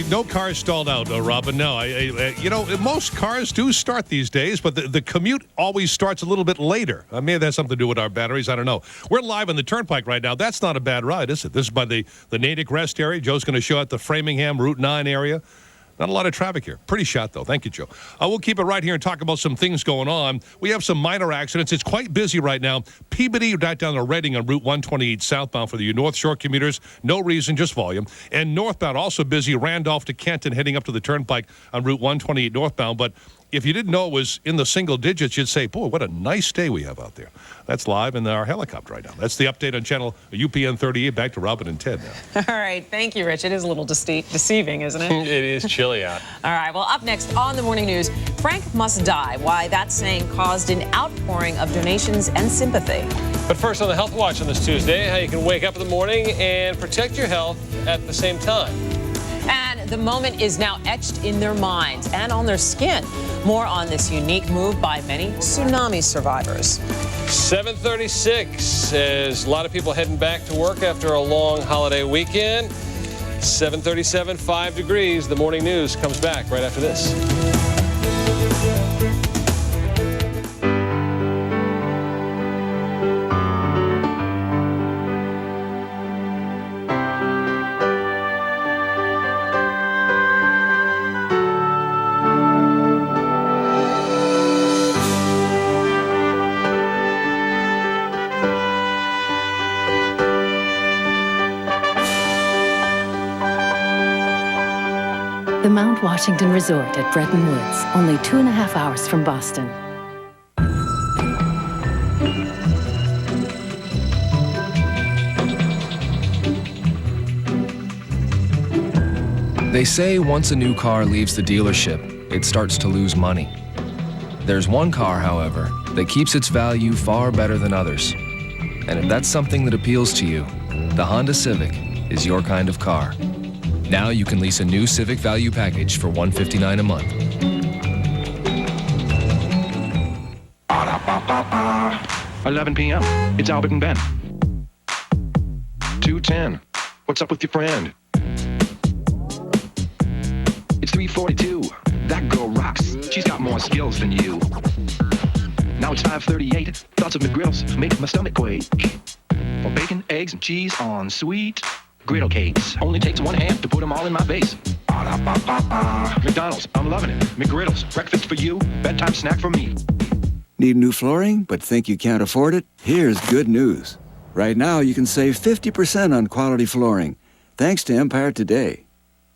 Speaker 20: No cars stalled out, Robin. No. You know, most cars do start these days, but the commute always starts a little bit later. Maybe that has something to do with our batteries. I don't know. We're live on the Turnpike right now. That's not a bad ride, is it? This is by the Natick Rest area. Joe's going to show at the Framingham Route 9 area. Not a lot of traffic here. Pretty shot, though. Thank you, Joe. We'll keep it right here and talk about some things going on. We have some minor accidents. It's quite busy right now. Peabody, right down to Reading on Route 128 southbound for the North Shore commuters. No reason, just volume. And northbound, also busy. Randolph to Kenton, heading up to the Turnpike on Route 128 northbound. But if you didn't know it was in the single digits, you'd say, boy, what a nice day we have out there. That's live in our helicopter right now. That's the update on channel UPN 38. Back to Robin and Ted now.
Speaker 12: All right. Thank you, Rich. It is a little deceiving, isn't it?
Speaker 13: It is chilly out.
Speaker 12: All right. Well, up next on the morning news, Frank must die. Why that saying caused an outpouring of donations and sympathy.
Speaker 13: But first on the Health Watch on this Tuesday, how you can wake up in the morning and protect your health at the same time.
Speaker 12: And the moment is now etched in their minds and on their skin. More on this unique move by many tsunami survivors.
Speaker 13: 7:36 as a lot of people heading back to work after a long holiday weekend. 7:37, 5 degrees. The morning news comes back right after this.
Speaker 1: The
Speaker 15: The Mount Washington Resort at Bretton Woods, only 2.5 hours from Boston.
Speaker 16: They say once a new car leaves the dealership, it starts to lose money. There's one car, however, that keeps its value far better than others. And if that's something that appeals to you, the Honda Civic is your kind of car. Now you can lease a new Civic Value Package for $159 a month.
Speaker 17: 11 p.m. It's Albert and Ben. 2:10. What's up with your friend? It's 3:42. That girl rocks. She's got more skills than you. Now it's 5:38. Thoughts of McGriddles make my stomach quake. For bacon, eggs, and cheese on sweet griddle cakes. Only takes one hand to put them all in my face. McDonald's, I'm loving it. McGriddles, breakfast for you, bedtime snack for me.
Speaker 18: Need new flooring, but think you can't afford it? Here's good news. Right now, you can save 50% on quality flooring, thanks to Empire Today.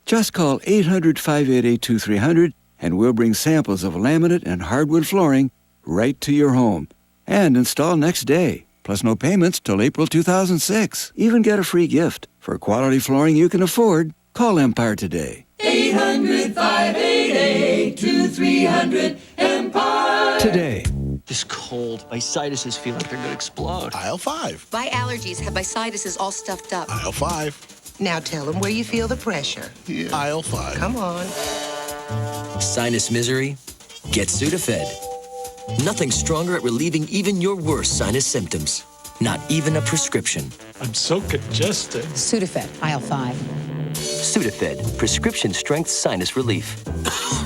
Speaker 18: Just call 800-588-2300, and we'll bring samples of laminate and hardwood flooring right to your home and install next day. Plus no payments till April 2006. Even get a free gift. For quality flooring you can afford, call Empire today.
Speaker 25: 800-588-2300, Empire.
Speaker 18: Today.
Speaker 26: This cold, my sinuses feel like they're going to explode.
Speaker 27: Aisle 5.
Speaker 28: My allergies have my sinuses all stuffed up.
Speaker 27: Aisle 5.
Speaker 29: Now tell them where you feel the pressure.
Speaker 27: Yeah. Aisle 5.
Speaker 29: Come on.
Speaker 26: Sinus misery? Get Sudafed. Nothing stronger at relieving even your worst sinus symptoms. Not even a prescription.
Speaker 25: I'm so congested.
Speaker 28: Sudafed, aisle 5.
Speaker 26: Sudafed, prescription strength sinus relief.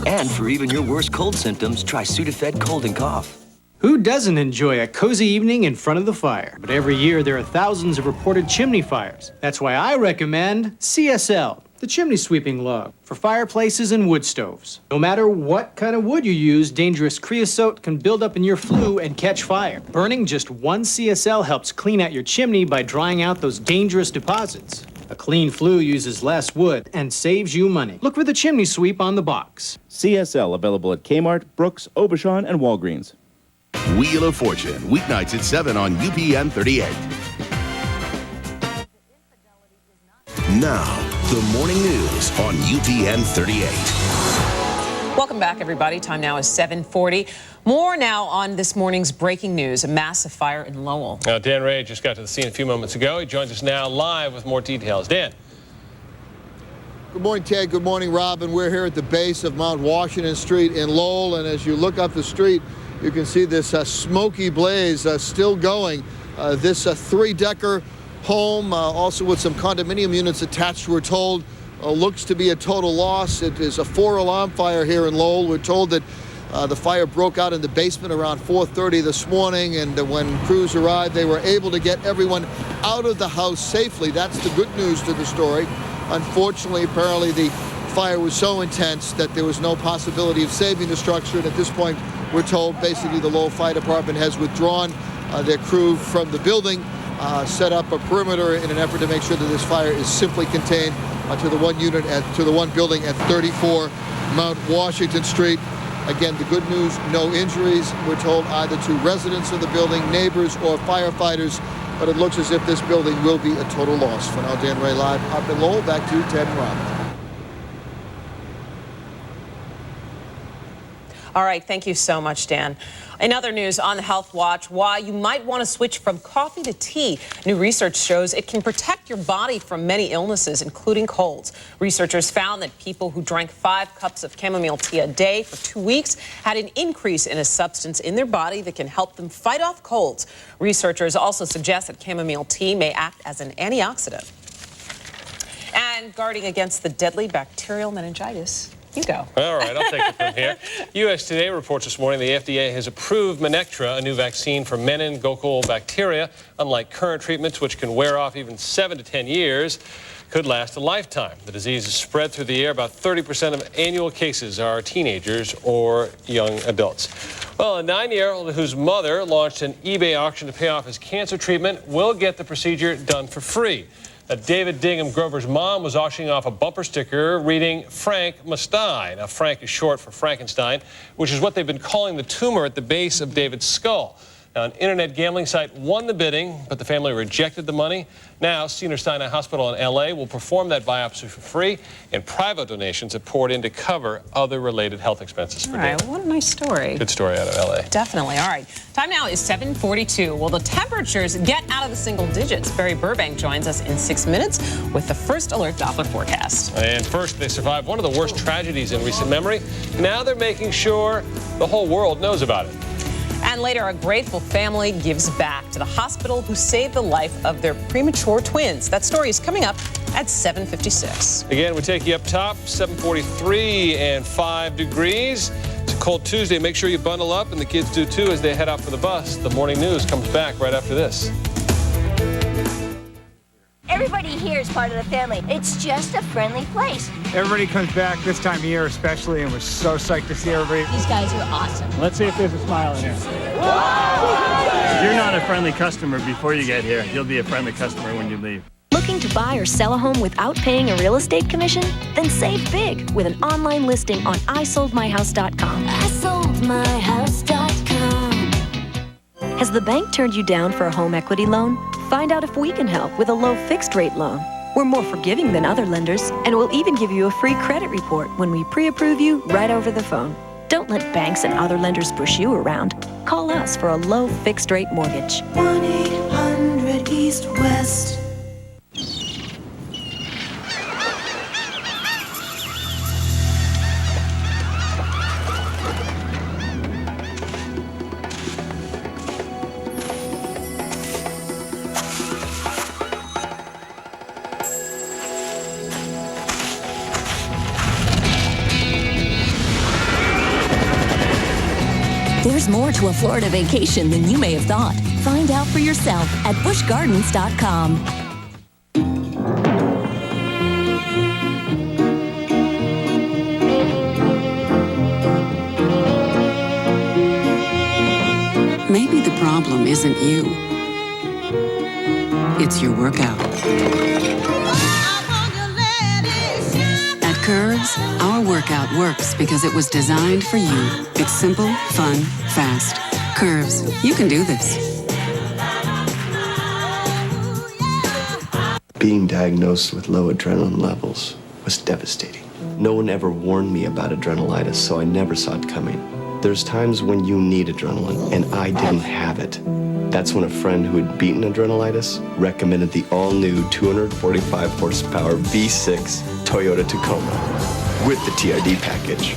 Speaker 26: And for even your worst cold symptoms, try Sudafed Cold and Cough.
Speaker 30: Who doesn't enjoy a cozy evening in front of the fire? But every year there are thousands of reported chimney fires. That's why I recommend CSL, the chimney sweeping log, for fireplaces and wood stoves. No matter what kind of wood you use, dangerous creosote can build up in your flue and catch fire. Burning just one CSL helps clean out your chimney by drying out those dangerous deposits. A clean flue uses less wood and saves you money. Look for the chimney sweep on the box.
Speaker 31: CSL available at Kmart, Brooks, Aubuchon, and Walgreens.
Speaker 11: Wheel of Fortune, weeknights at 7 on UPN 38. Now, the morning news on UPN 38.
Speaker 12: Welcome back, everybody. Time now is 7:40. More now on this morning's breaking news, a massive fire in Lowell.
Speaker 13: Dan Ray just got to the scene a few moments ago. He joins us now live with more details. Dan.
Speaker 32: Good morning, Ted. Good morning, Robin. We're here at the base of Mount Washington Street in Lowell, and as you look up the street, you can see this smoky blaze still going. This three-decker home, also with some condominium units attached, we're told, looks to be a total loss. It is a 4-alarm fire here in Lowell. We're told that the fire broke out in the basement around 4:30 this morning, and when crews arrived, they were able to get everyone out of the house safely. That's the good news to the story. Unfortunately, apparently the fire was so intense that there was no possibility of saving the structure, and at this point, we're told basically the Lowell Fire Department has withdrawn their crew from the building, set up a perimeter in an effort to make sure that this fire is simply contained to the one unit to the one building at 34 Mount Washington Street. Again, the good news, no injuries. We're told either to residents of the building, neighbors, or firefighters, but it looks as if this building will be a total loss. For now, Dan Ray live up in Lowell. Back to you, Ted and Rob.
Speaker 12: All right, thank you so much, Dan. In other news on the Health Watch, why you might want to switch from coffee to tea. New research shows it can protect your body from many illnesses, including colds. Researchers found that people who drank 5 cups of chamomile tea a day for 2 weeks had an increase in a substance in their body that can help them fight off colds. Researchers also suggest that chamomile tea may act as an antioxidant. And guarding against the deadly bacterial meningitis. You go.
Speaker 13: All right, I'll take it from here. U.S. Today reports this morning the FDA has approved Menectra, a new vaccine for meningococcal bacteria. Unlike current treatments, which can wear off even 7 to 10 years, could last a lifetime. The disease is spread through the air. About 30% of annual cases are teenagers or young adults. Well, a 9-year-old whose mother launched an eBay auction to pay off his cancer treatment will get the procedure done for free. David Dingham Grover's mom was auctioning off a bumper sticker reading Frank must die. Now, Frank is short for Frankenstein, which is what they've been calling the tumor at the base of David's skull. Now, an internet gambling site won the bidding, but the family rejected the money. Now, Cedars-Sinai Hospital in L.A. will perform that biopsy for free, and private donations have poured in to cover other related health expenses for David.
Speaker 12: What a nice story.
Speaker 13: Good story out of L.A.
Speaker 12: Definitely. All right. Time now is 7:42. Well, the temperatures get out of the single digits. Barry Burbank joins us in 6 minutes with the first alert Doppler forecast.
Speaker 13: And first, they survived one of the worst tragedies in recent memory. Now they're making sure the whole world knows about it.
Speaker 12: And later, a grateful family gives back to the hospital who saved the life of their premature twins. That story is coming up at 7:56.
Speaker 13: Again, we take you up top, 7:43 and 5 degrees. It's a cold Tuesday. Make sure you bundle up, and the kids do too as they head out for the bus. The morning news comes back right after this.
Speaker 2: Everybody here is part of the family. It's just a friendly place.
Speaker 3: Everybody comes back this time of year especially, and we're so psyched to see everybody.
Speaker 2: These guys are awesome.
Speaker 3: Let's see if there's a smile in here.
Speaker 4: If you're not a friendly customer before you get here, you'll be a friendly customer when you leave.
Speaker 1: Looking to buy or sell a home without paying a real estate commission? Then save big with an online listing on isoldmyhouse.com.
Speaker 2: isoldmyhouse.com.
Speaker 1: Has the bank turned you down for a home equity loan? Find out if we can help with a low fixed rate loan. We're more forgiving than other lenders, and we'll even give you a free credit report when we pre-approve you right over the phone. Don't let banks and other lenders push you around. Call us for a low fixed rate mortgage.
Speaker 2: 1-800-EAST-WEST.
Speaker 5: There's more to a Florida vacation than you may have thought. Find out for yourself at buschgardens.com.
Speaker 8: Maybe the problem isn't you. It's your workout. At Curves, our workout works because it was designed for you. It's simple, fun, fast. Curves, you can do this.
Speaker 9: Being diagnosed with low adrenaline levels was devastating. No one ever warned me about adrenalitis, so I never saw it coming. There's times when you need adrenaline, and I didn't have it. That's when a friend who had beaten adrenalitis recommended the all-new 245 horsepower V6 Toyota Tacoma with the TRD package.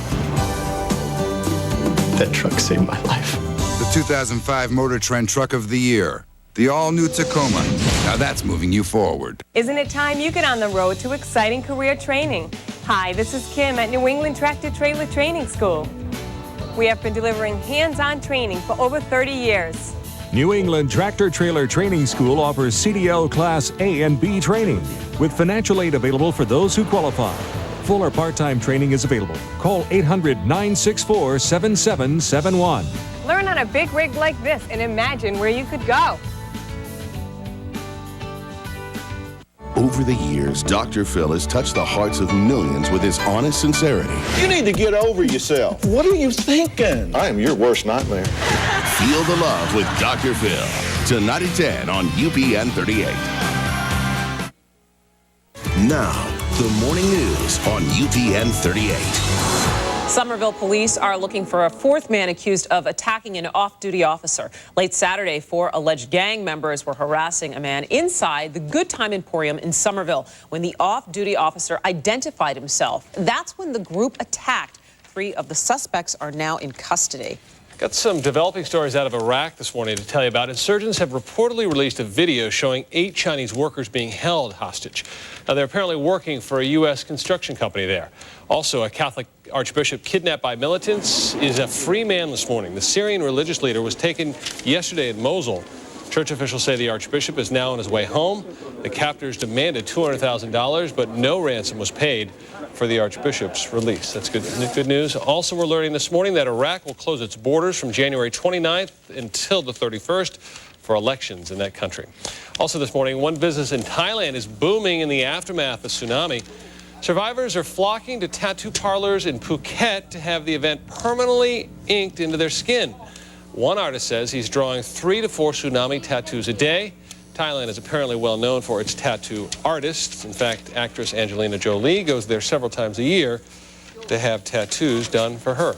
Speaker 9: That truck saved my life.
Speaker 10: The 2005 Motor Trend Truck of the Year, the all-new Tacoma. Now that's moving you forward.
Speaker 14: Isn't it time you get on the road to exciting career training? Hi, this is Kim at New England Tractor Trailer Training School. We have been delivering hands-on training for over 30 years.
Speaker 19: New England Tractor Trailer Training School offers CDL Class A and B training, with financial aid available for those who qualify. Full or part-time training is available. Call 800-964-7771.
Speaker 14: Learn on a big rig like this and imagine where you could go.
Speaker 11: Over the years, Dr. Phil has touched the hearts of millions with his honest sincerity.
Speaker 27: You need to get over yourself. What are you thinking? I am your worst nightmare.
Speaker 11: Feel the love with Dr. Phil. Tonight at 10 on UPN 38. Now, the morning news on UPN 38.
Speaker 12: Somerville police are looking for a fourth man accused of attacking an off-duty officer. Late Saturday, 4 alleged gang members were harassing a man inside the Good Time Emporium in Somerville. When the off-duty officer identified himself, that's when the group attacked. 3 of the suspects are now in custody.
Speaker 13: Got some developing stories out of Iraq this morning to tell you about. Insurgents have reportedly released a video showing 8 Chinese workers being held hostage. Now, they're apparently working for a U.S. construction company there. Also, a Catholic archbishop kidnapped by militants is a free man this morning. The Syrian religious leader was taken yesterday in Mosul. Church officials say the archbishop is now on his way home. The captors demanded $200,000, but no ransom was paid for the archbishop's release. That's good news. Also, we're learning this morning that Iraq will close its borders from January 29th until the 31st for elections in that country. Also this morning, one business in Thailand is booming in the aftermath of tsunami. Survivors are flocking to tattoo parlors in Phuket to have the event permanently inked into their skin. One artist says he's drawing 3 to 4 tsunami tattoos a day. Thailand is apparently well known for its tattoo artists. In fact, actress Angelina Jolie goes there several times a year to have tattoos done for her.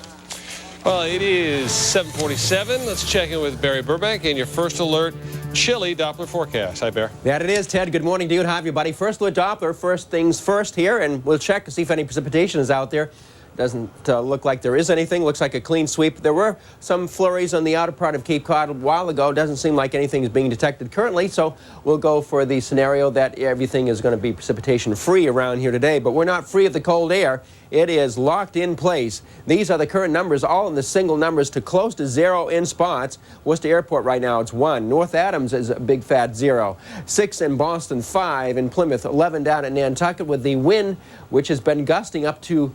Speaker 13: Well, it is 7:47. Let's check in with Barry Burbank and your first alert chilly Doppler forecast. Hi, Bear.
Speaker 6: That it is, Ted. Good morning to you and hi, everybody. First alert Doppler, first things first here, and we'll check to see if any precipitation is out there. Doesn't look like there is anything. Looks like a clean sweep. There were some flurries on the outer part of Cape Cod a while ago. Doesn't seem like anything is being detected currently, so we'll go for the scenario that everything is going to be precipitation free around here today. But we're not free of the cold air. It is locked in place. These are the current numbers, all in the single numbers to close to 0 in spots. Worcester Airport right now, it's 1. North Adams is a big fat 0. 6 in Boston, 5 in Plymouth, 11 down at Nantucket with the wind, which has been gusting up to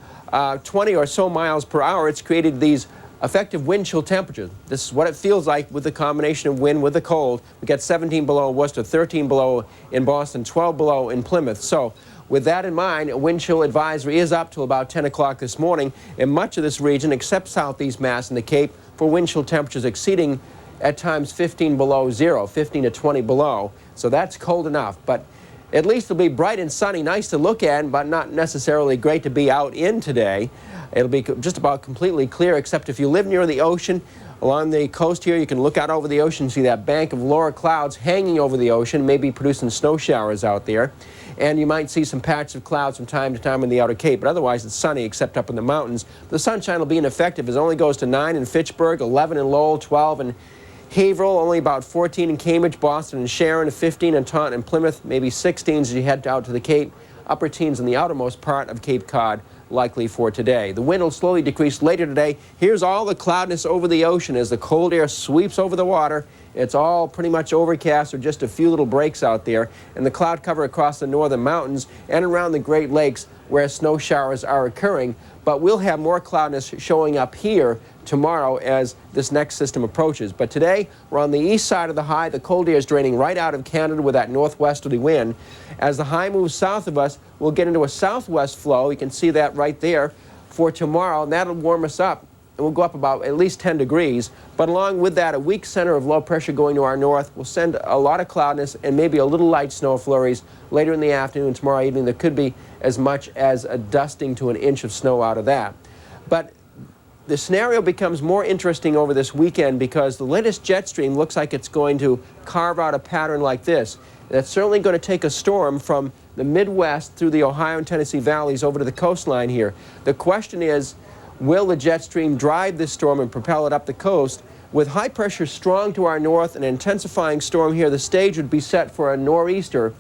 Speaker 6: 20 or so miles per hour. It's created these effective wind chill temperatures. This is what it feels like with the combination of wind with the cold. We got 17 below Worcester, 13 below in Boston, 12 below in Plymouth. So with that in mind, a wind chill advisory is up till about 10 o'clock this morning in much of this region except southeast Mass and the Cape for wind chill temperatures exceeding at times 15 below 0, 15 to 20 below. So that's cold enough. But at least it'll be bright and sunny, nice to look at, but not necessarily great to be out in today. It'll be just about completely clear, except if you live near the ocean. Along the coast here, you can look out over the ocean, see that bank of lower clouds hanging over the ocean, maybe producing snow showers out there. And you might see some patches of clouds from time to time in the outer Cape, but otherwise it's sunny except up in the mountains. The sunshine will be ineffective as it only goes to 9 in Fitchburg, 11 in Lowell, 12 in Haverhill, only about 14 in Cambridge, Boston, and Sharon, 15 in Taunton and Plymouth, maybe 16 as you head out to the Cape, upper teens in the outermost part of Cape Cod, likely for today. The wind will slowly decrease later today. Here's all the cloudiness over the ocean as the cold air sweeps over the water. It's all pretty much overcast or just a few little breaks out there, and the cloud cover across the northern mountains and around the Great Lakes where snow showers are occurring. But we'll have more cloudiness showing up here tomorrow as this next system approaches. But today, we're on the east side of the high. The cold air is draining right out of Canada with that northwesterly wind. As the high moves south of us, we'll get into a southwest flow. You can see that right there for tomorrow, and that'll warm us up. And we'll go up about at least 10 degrees. But along with that, a weak center of low pressure going to our north will send a lot of cloudiness and maybe a little light snow flurries later in the afternoon. Tomorrow evening, there could be as much as a dusting to an inch of snow out of that. But the scenario becomes more interesting over this weekend because the latest jet stream looks like it's going to carve out a pattern like this. That's certainly going to take a storm from the Midwest through the Ohio and Tennessee valleys over to the coastline here. The question is, will the jet stream drive this storm and propel it up the coast? With high pressure strong to our north and an intensifying storm here, the stage would be set for a nor'easter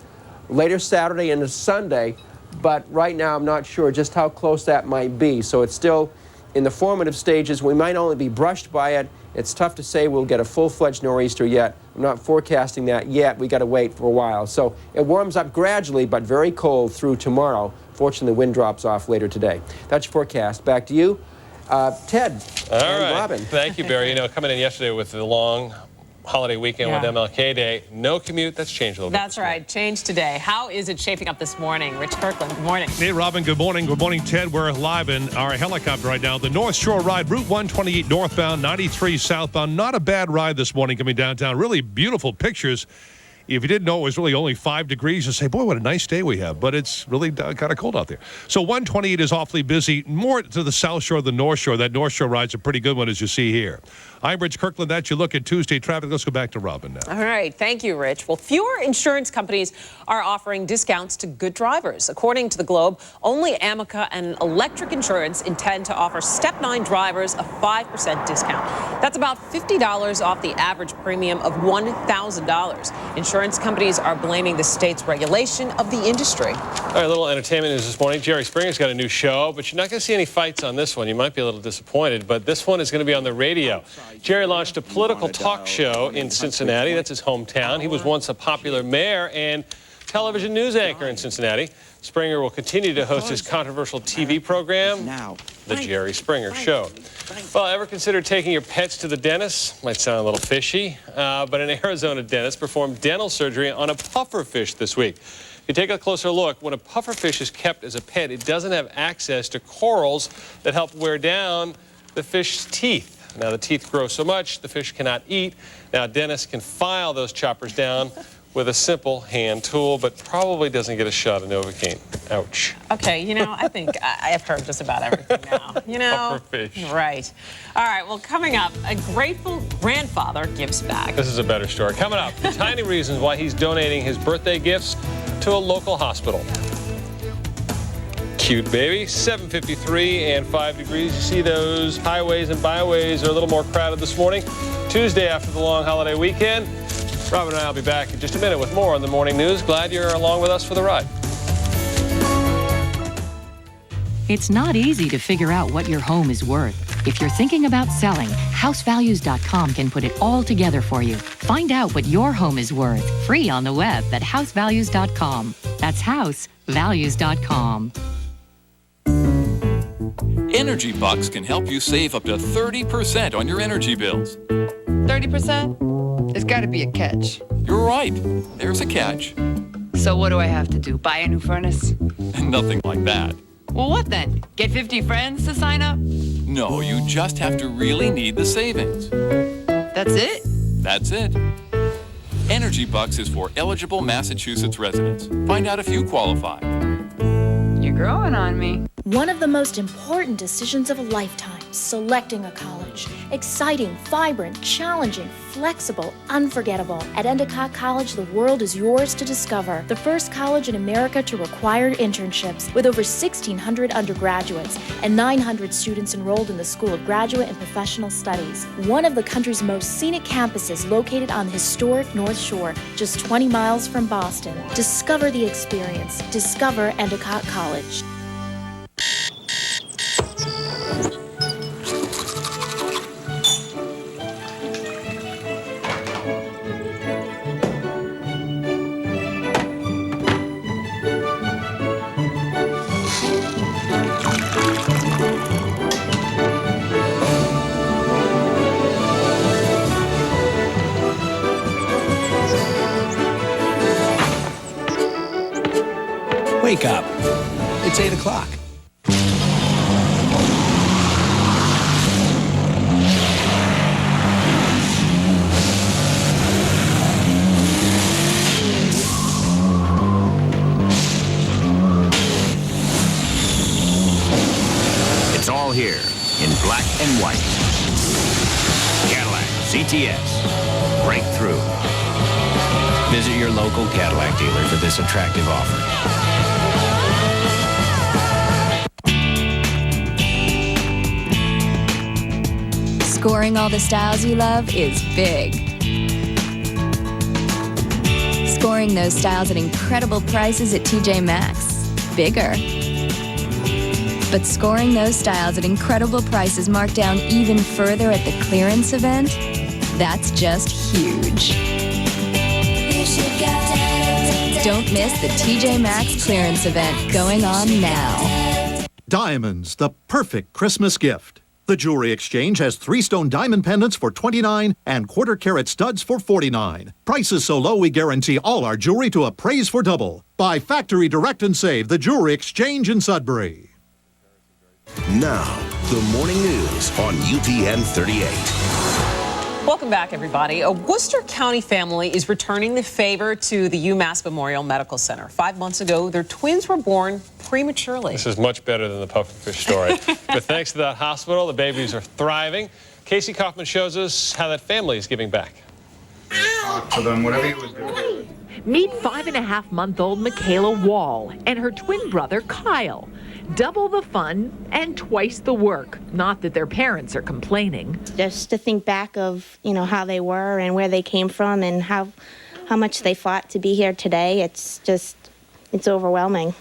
Speaker 6: later Saturday into Sunday. But right now, I'm not sure just how close that might be. So it's still in the formative stages. We might only be brushed by it. It's tough to say we'll get a full-fledged nor'easter yet. I'm not forecasting that yet. We got to wait for a while. So it warms up gradually, but very cold through tomorrow. Fortunately, the wind drops off later today. That's your forecast. Back to you, Ted and Robin.
Speaker 13: Thank you, Barry. You know, coming in yesterday with the long holiday weekend with MLK Day, no commute. That's changed a little bit.
Speaker 12: That's right. Changed today. How is it shaping up this morning? Rich Kirkland, good morning.
Speaker 7: Hey, Robin, good morning. Good morning, Ted. We're live in our helicopter right now. The North Shore ride, Route 128 northbound, 93 southbound. Not a bad ride this morning coming downtown. Really beautiful pictures. If you didn't know it was really only 5 degrees, you say, boy, what a nice day we have. But it's really kind of cold out there. So 128 is awfully busy. More to the South Shore than North Shore. That North Shore ride's a pretty good one, as you see here. I'm Rich Kirkland. That's your look at Tuesday traffic. Let's go back to Robin now.
Speaker 12: All right. Thank you, Rich. Well, fewer insurance companies are offering discounts to good drivers. According to the Globe, only Amica and Electric Insurance intend to offer Step 9 drivers a 5% discount. That's about $50 off the average premium of $1,000. Insurance companies are blaming the state's regulation of the industry.
Speaker 13: All right, a little entertainment news this morning. Jerry Springer's got a new show, but you're not going to see any fights on this one. You might be a little disappointed, but this one is going to be on the radio. Jerry launched a political talk show in Cincinnati. That's his hometown. He was once a popular mayor and television news anchor in Cincinnati. Springer will continue to host his controversial TV program, The Jerry Springer Show. Well, ever consider taking your pets to the dentist? Might sound a little fishy, but an Arizona dentist performed dental surgery on a pufferfish this week. If you take a closer look, when a pufferfish is kept as a pet, it doesn't have access to corals that help wear down the fish's teeth. Now, the teeth grow so much, the fish cannot eat. Now, dentists can file those choppers down with a simple hand tool, but probably doesn't get a shot of Novocaine. Ouch.
Speaker 12: Okay, you know, I think I've heard just about everything now. You know?
Speaker 13: Pufferfish.
Speaker 12: Right. All right, well, coming up, a grateful grandfather gives back.
Speaker 13: This is a better story. Coming up, the tiny reasons why he's donating his birthday gifts to a local hospital. Cute baby, 7:53 and 5 degrees. You see those highways and byways are a little more crowded this morning. Tuesday after the long holiday weekend. Robin and I will be back in just a minute with more on the morning news. Glad you're along with us for the ride.
Speaker 15: It's not easy to figure out what your home is worth. If you're thinking about selling, housevalues.com can put it all together for you. Find out what your home is worth free on the web at housevalues.com. That's housevalues.com.
Speaker 16: Energy Bucks can help you save up to 30% on your energy bills.
Speaker 17: 30%? There's got to be a catch.
Speaker 16: You're right. There's a catch.
Speaker 17: So what do I have to do? Buy a new furnace?
Speaker 16: Nothing like that.
Speaker 17: Well, what then? Get 50 friends to sign up?
Speaker 16: No, you just have to really need the savings.
Speaker 17: That's it?
Speaker 16: That's it. Energy Bucks is for eligible Massachusetts residents. Find out if you qualify.
Speaker 17: You're growing on me.
Speaker 18: One of the most important decisions of a lifetime, selecting a college. Exciting, vibrant, challenging, flexible, unforgettable. At Endicott College, the world is yours to discover. The first college in America to require internships, with over 1,600 undergraduates and 900 students enrolled in the School of Graduate and Professional Studies. One of the country's most scenic campuses located on the historic North Shore, just 20 miles from Boston. Discover the experience. Discover Endicott College.
Speaker 20: Wake up. It's 8 o'clock.
Speaker 21: It's all here in black and white. Cadillac CTS. Breakthrough. Visit your local Cadillac dealer for this attractive offer.
Speaker 22: Scoring all the styles you love is big. Scoring those styles at incredible prices at TJ Maxx, bigger. But scoring those styles at incredible prices marked down even further at the clearance event, that's just huge. Don't miss the TJ Maxx clearance event going on now.
Speaker 23: Diamonds, the perfect Christmas gift. The Jewelry Exchange has 3-stone diamond pendants for $29 and quarter-carat studs for $49. Prices so low we guarantee all our jewelry to appraise for double. Buy factory direct and save. The Jewelry Exchange in Sudbury.
Speaker 11: Now, the morning news on UPN 38.
Speaker 12: Welcome back, everybody. A Worcester County family is returning the favor to the UMass Memorial Medical Center. 5 months ago, their twins were born prematurely.
Speaker 13: This is much better than the pufferfish story. But thanks to that hospital, the babies are thriving. Casey Kaufman shows us how that family is giving back.
Speaker 24: To them, whatever you would do.
Speaker 25: Meet 5.5-month-old Michaela Wall and her twin brother, Kyle. Double the fun and twice the work. Not that their parents are complaining.
Speaker 28: Just to think back of, how they were and where they came from and how much they fought to be here today, it's overwhelming.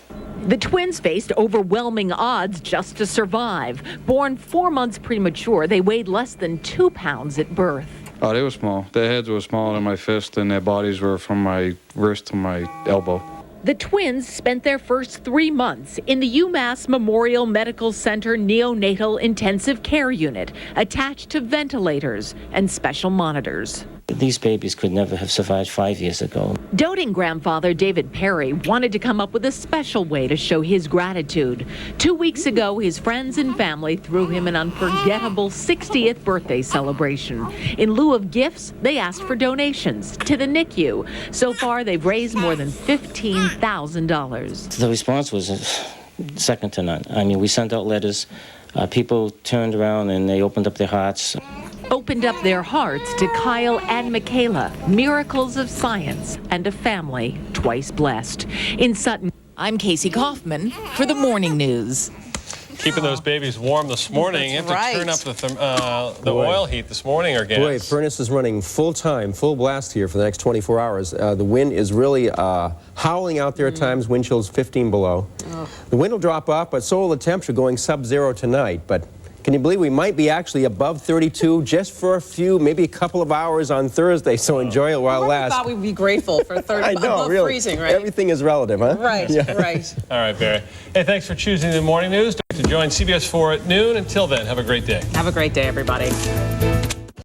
Speaker 25: The twins faced overwhelming odds just to survive. Born 4 months premature, they weighed less than 2 pounds at birth.
Speaker 29: Oh, they were small. Their heads were smaller than my fist, and their bodies were from my wrist to my elbow.
Speaker 25: The twins spent their first 3 months in the UMass Memorial Medical Center neonatal intensive care unit, attached to ventilators and special monitors.
Speaker 1: These babies could never have survived 5 years ago.
Speaker 25: Doting grandfather David Perry wanted to come up with a special way to show his gratitude. 2 weeks ago, his friends and family threw him an unforgettable 60th birthday celebration. In lieu of gifts, they asked for donations to the NICU. So far, they've raised more than $15,000.
Speaker 1: The response was second to none. I mean, we sent out letters. People turned around and they opened up their hearts.
Speaker 25: Opened up their hearts to Kyle and Michaela, miracles of science and a family twice blessed. In Sutton, I'm Casey Kaufman for the Morning News.
Speaker 13: Keeping those babies warm this morning. You have to turn up the oil heat this morning or gas.
Speaker 6: Boy, furnace is running full time, full blast here for the next 24 hours. The wind is really howling out there at times, wind chills 15 below. The wind will drop off, but so will the temperature, going sub-zero tonight. But can you believe we might be actually above 32 just for a few, maybe a couple of hours on Thursday, so enjoy it while it lasts.
Speaker 2: I thought we'd be grateful for 30
Speaker 6: I know,
Speaker 2: above
Speaker 6: really.
Speaker 2: freezing, right?
Speaker 6: Everything is relative, huh?
Speaker 2: Right, right.
Speaker 13: All right, Barry. Hey, thanks for choosing the morning news. To join CBS 4 at noon. Until then, have a great day.
Speaker 2: Have a great day, everybody.